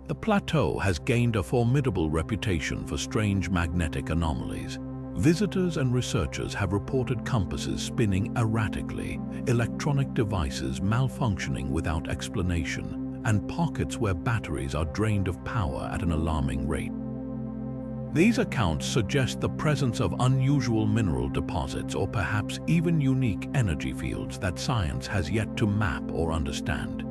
The plateau has gained a formidable reputation for strange magnetic anomalies. Visitors and researchers have reported compasses spinning erratically, electronic devices malfunctioning without explanation, and pockets where batteries are drained of power at an alarming rate. These accounts suggest the presence of unusual mineral deposits or perhaps even unique energy fields that science has yet to map or understand.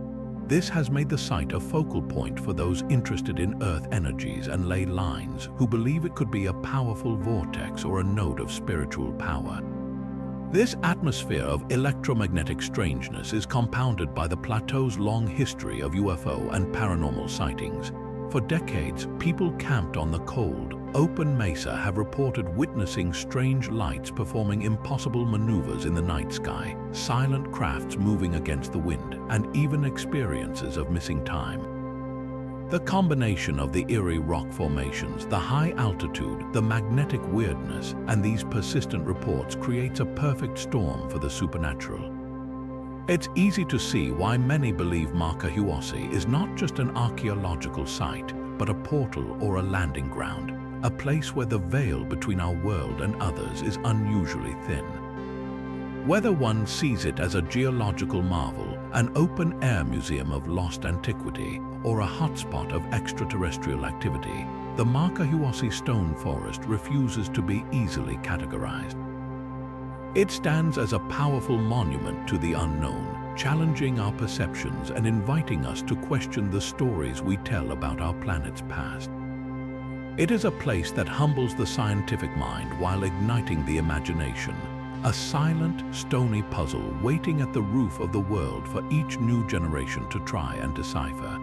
This has made the site a focal point for those interested in Earth energies and ley lines who believe it could be a powerful vortex or a node of spiritual power. This atmosphere of electromagnetic strangeness is compounded by the plateau's long history of UFO and paranormal sightings. For decades, people camped on the cold, open mesa have reported witnessing strange lights performing impossible maneuvers in the night sky, silent crafts moving against the wind, and even experiences of missing time. The combination of the eerie rock formations, the high altitude, the magnetic weirdness, and these persistent reports creates a perfect storm for the supernatural. It's easy to see why many believe Machu Picchu is not just an archaeological site, but a portal or a landing ground, a place where the veil between our world and others is unusually thin. Whether one sees it as a geological marvel, an open-air museum of lost antiquity, or a hotspot of extraterrestrial activity, the Machu Picchu stone forest refuses to be easily categorized. It stands as a powerful monument to the unknown, challenging our perceptions and inviting us to question the stories we tell about our planet's past. It is a place that humbles the scientific mind while igniting the imagination, a silent, stony puzzle waiting at the roof of the world for each new generation to try and decipher.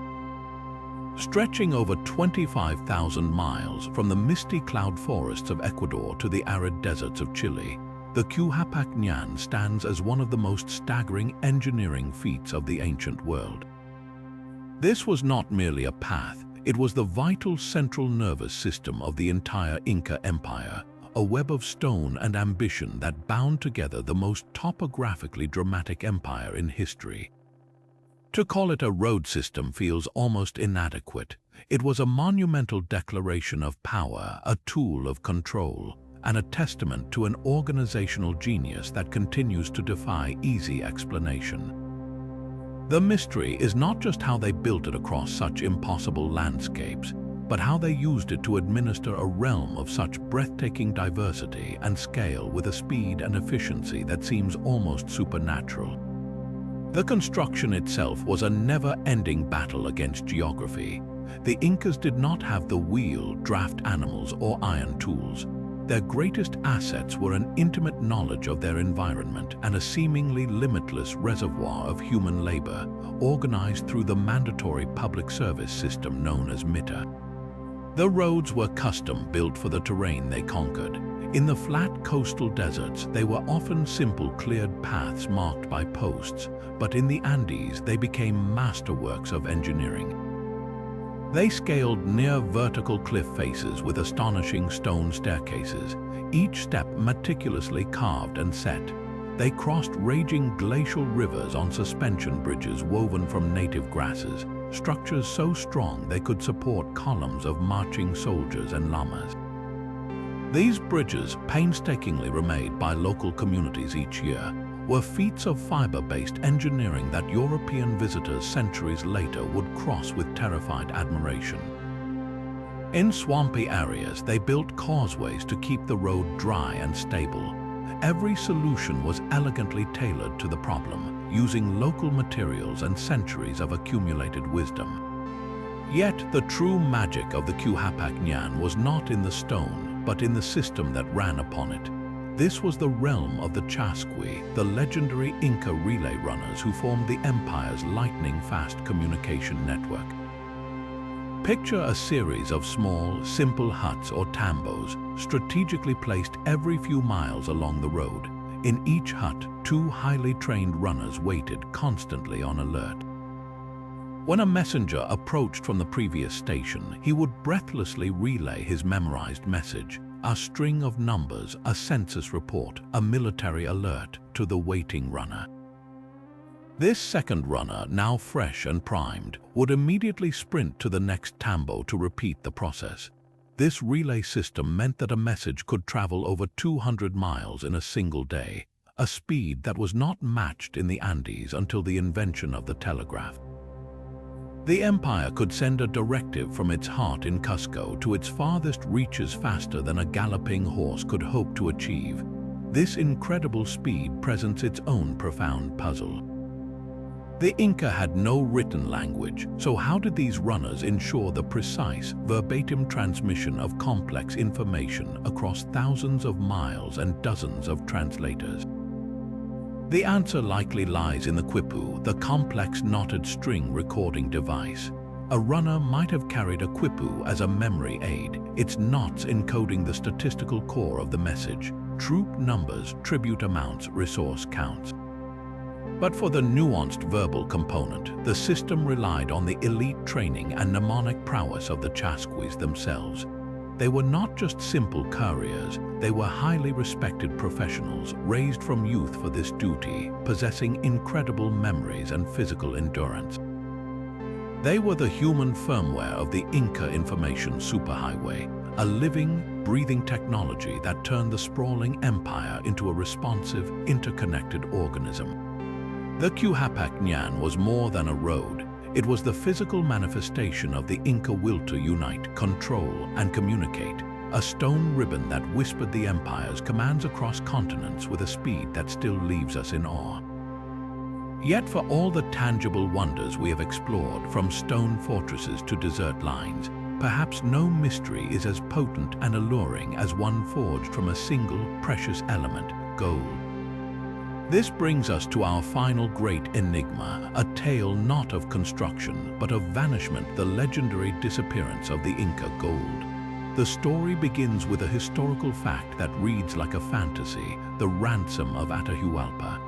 Stretching over 25,000 miles from the misty cloud forests of Ecuador to the arid deserts of Chile, the Quipu stands as one of the most staggering engineering feats of the ancient world. This was not merely a path, it was the vital central nervous system of the entire Inca Empire, a web of stone and ambition that bound together the most topographically dramatic empire in history. To call it a road system feels almost inadequate. It was a monumental declaration of power, a tool of control, and a testament to an organizational genius that continues to defy easy explanation. The mystery is not just how they built it across such impossible landscapes, but how they used it to administer a realm of such breathtaking diversity and scale with a speed and efficiency that seems almost supernatural. The construction itself was a never-ending battle against geography. The Incas did not have the wheel, draft animals, or iron tools. Their greatest assets were an intimate knowledge of their environment and a seemingly limitless reservoir of human labor, organized through the mandatory public service system known as MITA. The roads were custom-built for the terrain they conquered. In the flat coastal deserts, they were often simple cleared paths marked by posts, but in the Andes they became masterworks of engineering. They scaled near vertical cliff faces with astonishing stone staircases, each step meticulously carved and set. They crossed raging glacial rivers on suspension bridges woven from native grasses, structures so strong they could support columns of marching soldiers and llamas. These bridges, painstakingly remade by local communities each year, were feats of fiber-based engineering that European visitors centuries later would cross with terrified admiration. In swampy areas, they built causeways to keep the road dry and stable. Every solution was elegantly tailored to the problem, using local materials and centuries of accumulated wisdom. Yet the true magic of the Quipu was not in the stone, but in the system that ran upon it. This was the realm of the Chasqui, the legendary Inca relay runners who formed the empire's lightning-fast communication network. Picture a series of small, simple huts or tambos, strategically placed every few miles along the road. In each hut, two highly trained runners waited, constantly on alert. When a messenger approached from the previous station, he would breathlessly relay his memorized message, a string of numbers, a census report, a military alert, to the waiting runner. This second runner, now fresh and primed, would immediately sprint to the next tambo to repeat the process. This relay system meant that a message could travel over 200 miles in a single day, a speed that was not matched in the Andes until the invention of the telegraph. The empire could send a directive from its heart in Cusco to its farthest reaches faster than a galloping horse could hope to achieve. This incredible speed presents its own profound puzzle. The Inca had no written language, so how did these runners ensure the precise, verbatim transmission of complex information across thousands of miles and dozens of translators? The answer likely lies in the quipu, the complex knotted string recording device. A runner might have carried a quipu as a memory aid, its knots encoding the statistical core of the message: troop numbers, tribute amounts, resource counts. But for the nuanced verbal component, the system relied on the elite training and mnemonic prowess of the Chasquis themselves. They were not just simple couriers, they were highly respected professionals, raised from youth for this duty, possessing incredible memories and physical endurance. They were the human firmware of the Inca information superhighway, a living, breathing technology that turned the sprawling empire into a responsive, interconnected organism. The Quipu was more than a road. It was the physical manifestation of the Inca will to unite, control, and communicate, a stone ribbon that whispered the empire's commands across continents with a speed that still leaves us in awe. Yet for all the tangible wonders we have explored, from stone fortresses to desert lines, perhaps no mystery is as potent and alluring as one forged from a single precious element: gold. This brings us to our final great enigma, a tale not of construction, but of vanishment, the legendary disappearance of the Inca gold. The story begins with a historical fact that reads like a fantasy: the ransom of Atahualpa.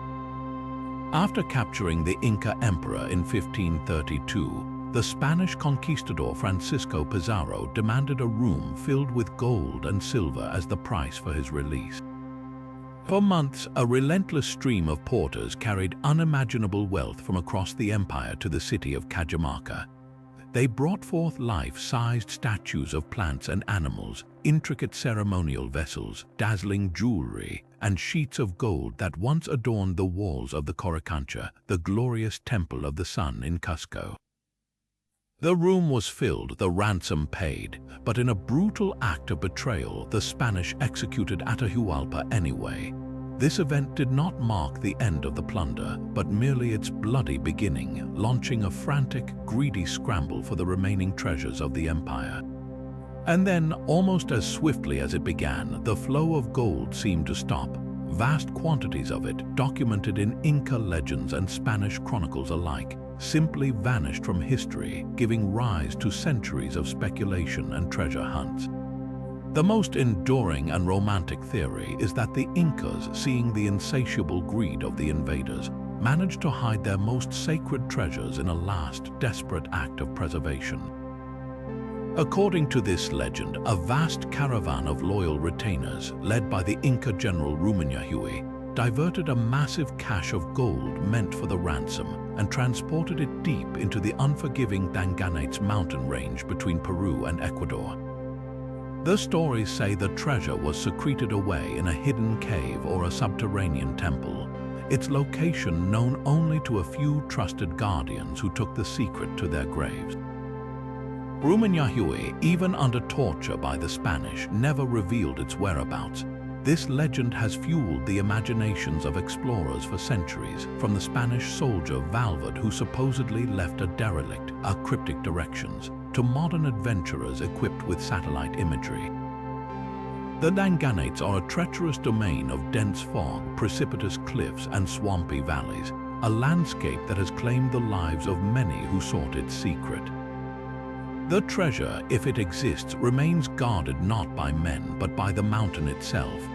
After capturing the Inca emperor in 1532, the Spanish conquistador Francisco Pizarro demanded a room filled with gold and silver as the price for his release. For months, a relentless stream of porters carried unimaginable wealth from across the empire to the city of Cajamarca. They brought forth life-sized statues of plants and animals, intricate ceremonial vessels, dazzling jewelry, and sheets of gold that once adorned the walls of the Coricancha, the glorious temple of the sun in Cusco. The room was filled, the ransom paid, but in a brutal act of betrayal, the Spanish executed Atahualpa anyway. This event did not mark the end of the plunder, but merely its bloody beginning, launching a frantic, greedy scramble for the remaining treasures of the empire. And then, almost as swiftly as it began, the flow of gold seemed to stop. Vast quantities of it, documented in Inca legends and Spanish chronicles alike, simply vanished from history, giving rise to centuries of speculation and treasure hunts. The most enduring and romantic theory is that the Incas, seeing the insatiable greed of the invaders, managed to hide their most sacred treasures in a last, desperate act of preservation. According to this legend, a vast caravan of loyal retainers, led by the Inca general Rumiñahui, diverted a massive cache of gold meant for the ransom and transported it deep into the unforgiving Danganats mountain range between Peru and Ecuador. The stories say the treasure was secreted away in a hidden cave or a subterranean temple, its location known only to a few trusted guardians who took the secret to their graves. Rumiñahui, even under torture by the Spanish, never revealed its whereabouts. This legend has fueled the imaginations of explorers for centuries, from the Spanish soldier Valverde who supposedly left a derelict, cryptic directions, to modern adventurers equipped with satellite imagery. The Danganats are a treacherous domain of dense fog, precipitous cliffs, and swampy valleys, a landscape that has claimed the lives of many who sought its secret. The treasure, if it exists, remains guarded not by men but by the mountain itself.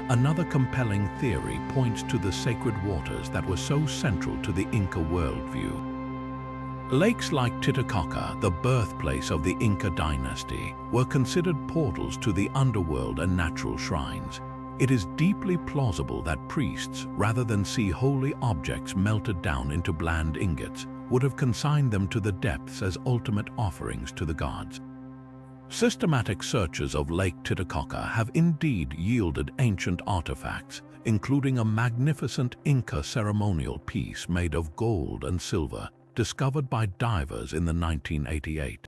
Another compelling theory points to the sacred waters that were so central to the Inca worldview. Lakes like Titicaca, the birthplace of the Inca dynasty, were considered portals to the underworld and natural shrines. it is deeply plausible that priests, rather than see holy objects melted down into bland ingots, would have consigned them to the depths as ultimate offerings to the gods. Systematic searches of Lake Titicaca have indeed yielded ancient artifacts, including a magnificent Inca ceremonial piece made of gold and silver, discovered by divers in the 1988.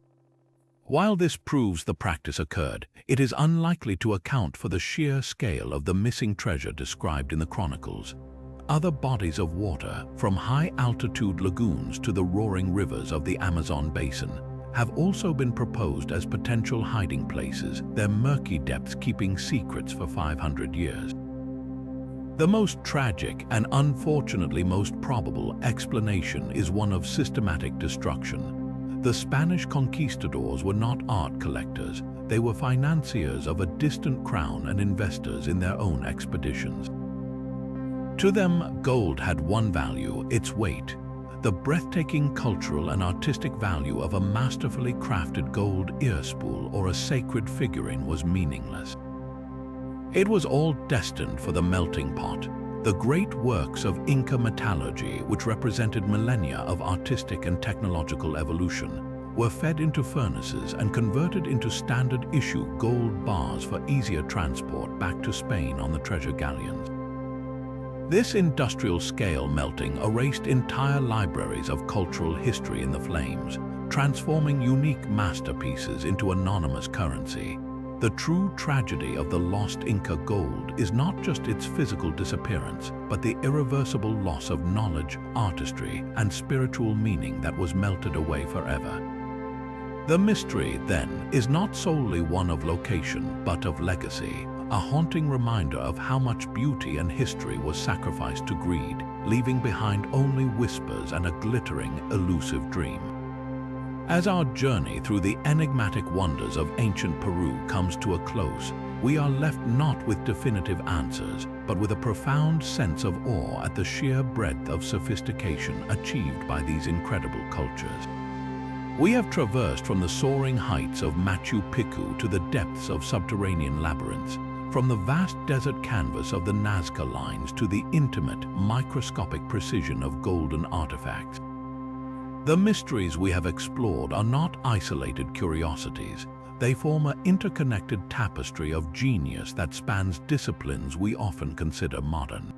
While this proves the practice occurred, it is unlikely to account for the sheer scale of the missing treasure described in the chronicles. Other bodies of water, from high-altitude lagoons to the roaring rivers of the Amazon basin, have also been proposed as potential hiding places, their murky depths keeping secrets for 500 years. The most tragic and unfortunately most probable explanation is one of systematic destruction. The Spanish conquistadors were not art collectors, they were financiers of a distant crown and investors in their own expeditions. To them, gold had one value, its weight. The breathtaking cultural and artistic value of a masterfully crafted gold ear spool or a sacred figurine was meaningless. It was all destined for the melting pot. The great works of Inca metallurgy, which represented millennia of artistic and technological evolution, were fed into furnaces and converted into standard-issue gold bars for easier transport back to Spain on the treasure galleons. This industrial-scale melting erased entire libraries of cultural history in the flames, transforming unique masterpieces into anonymous currency. The true tragedy of the lost Inca gold is not just its physical disappearance, but the irreversible loss of knowledge, artistry, and spiritual meaning that was melted away forever. The mystery, then, is not solely one of location, but of legacy, a haunting reminder of how much beauty and history was sacrificed to greed, leaving behind only whispers and a glittering, elusive dream. As our journey through the enigmatic wonders of ancient Peru comes to a close, we are left not with definitive answers, but with a profound sense of awe at the sheer breadth of sophistication achieved by these incredible cultures. We have traversed from the soaring heights of Machu Picchu to the depths of subterranean labyrinths, from the vast desert canvas of the Nazca Lines to the intimate, microscopic precision of golden artifacts. The mysteries we have explored are not isolated curiosities. They form an interconnected tapestry of genius that spans disciplines we often consider modern.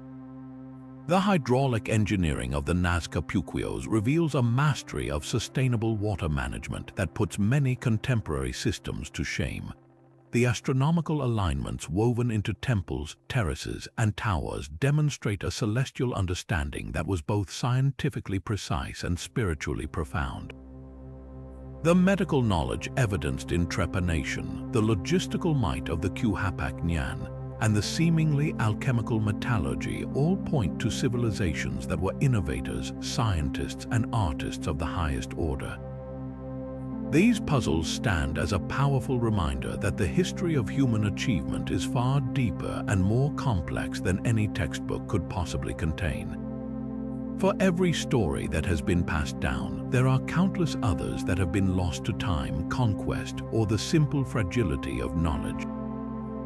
The hydraulic engineering of the Nazca Picchus reveals a mastery of sustainable water management that puts many contemporary systems to shame. The astronomical alignments woven into temples, terraces, and towers demonstrate a celestial understanding that was both scientifically precise and spiritually profound. The medical knowledge evidenced in trepanation, the logistical might of the Quipu, and the seemingly alchemical metallurgy all point to civilizations that were innovators, scientists, and artists of the highest order. These puzzles stand as a powerful reminder that the history of human achievement is far deeper and more complex than any textbook could possibly contain. For every story that has been passed down, there are countless others that have been lost to time, conquest, or the simple fragility of knowledge.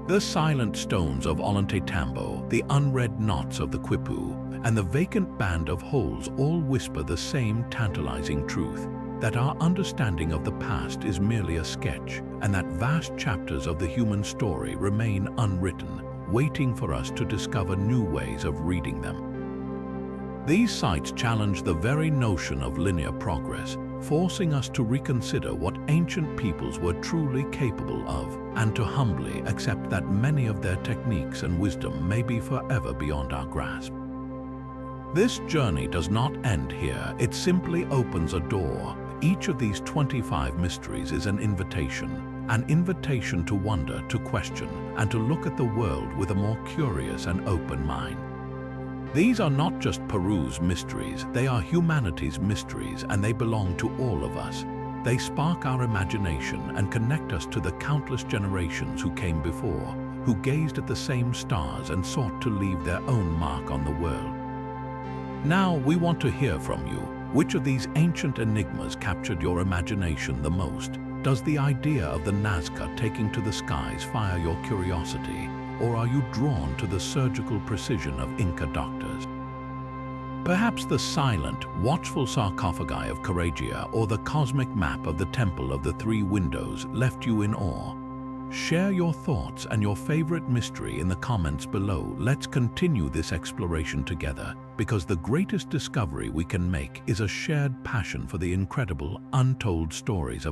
The silent stones of Ollantaytambo, the unread knots of the quipu, and the vacant band of holes all whisper the same tantalizing truth, that our understanding of the past is merely a sketch, and that vast chapters of the human story remain unwritten, waiting for us to discover new ways of reading them. These sites challenge the very notion of linear progress, forcing us to reconsider what ancient peoples were truly capable of, and to humbly accept that many of their techniques and wisdom may be forever beyond our grasp. This journey does not end here, it simply opens a door. Each of these 25 mysteries is an invitation to wonder, to question, and to look at the world with a more curious and open mind. These are not just Peru's mysteries, they are humanity's mysteries, and they belong to all of us. They spark our imagination and connect us to the countless generations who came before, who gazed at the same stars and sought to leave their own mark on the world. Now we want to hear from you. Which of these ancient enigmas captured your imagination the most? Does the idea of the Nazca taking to the skies fire your curiosity? or are you drawn to the surgical precision of Inca doctors? Perhaps the silent, watchful sarcophagi of Corregia or the cosmic map of the Temple of the Three Windows left you in awe. Share your thoughts and your favorite mystery in the comments below. Let's continue this exploration together, because the greatest discovery we can make is a shared passion for the incredible, untold stories of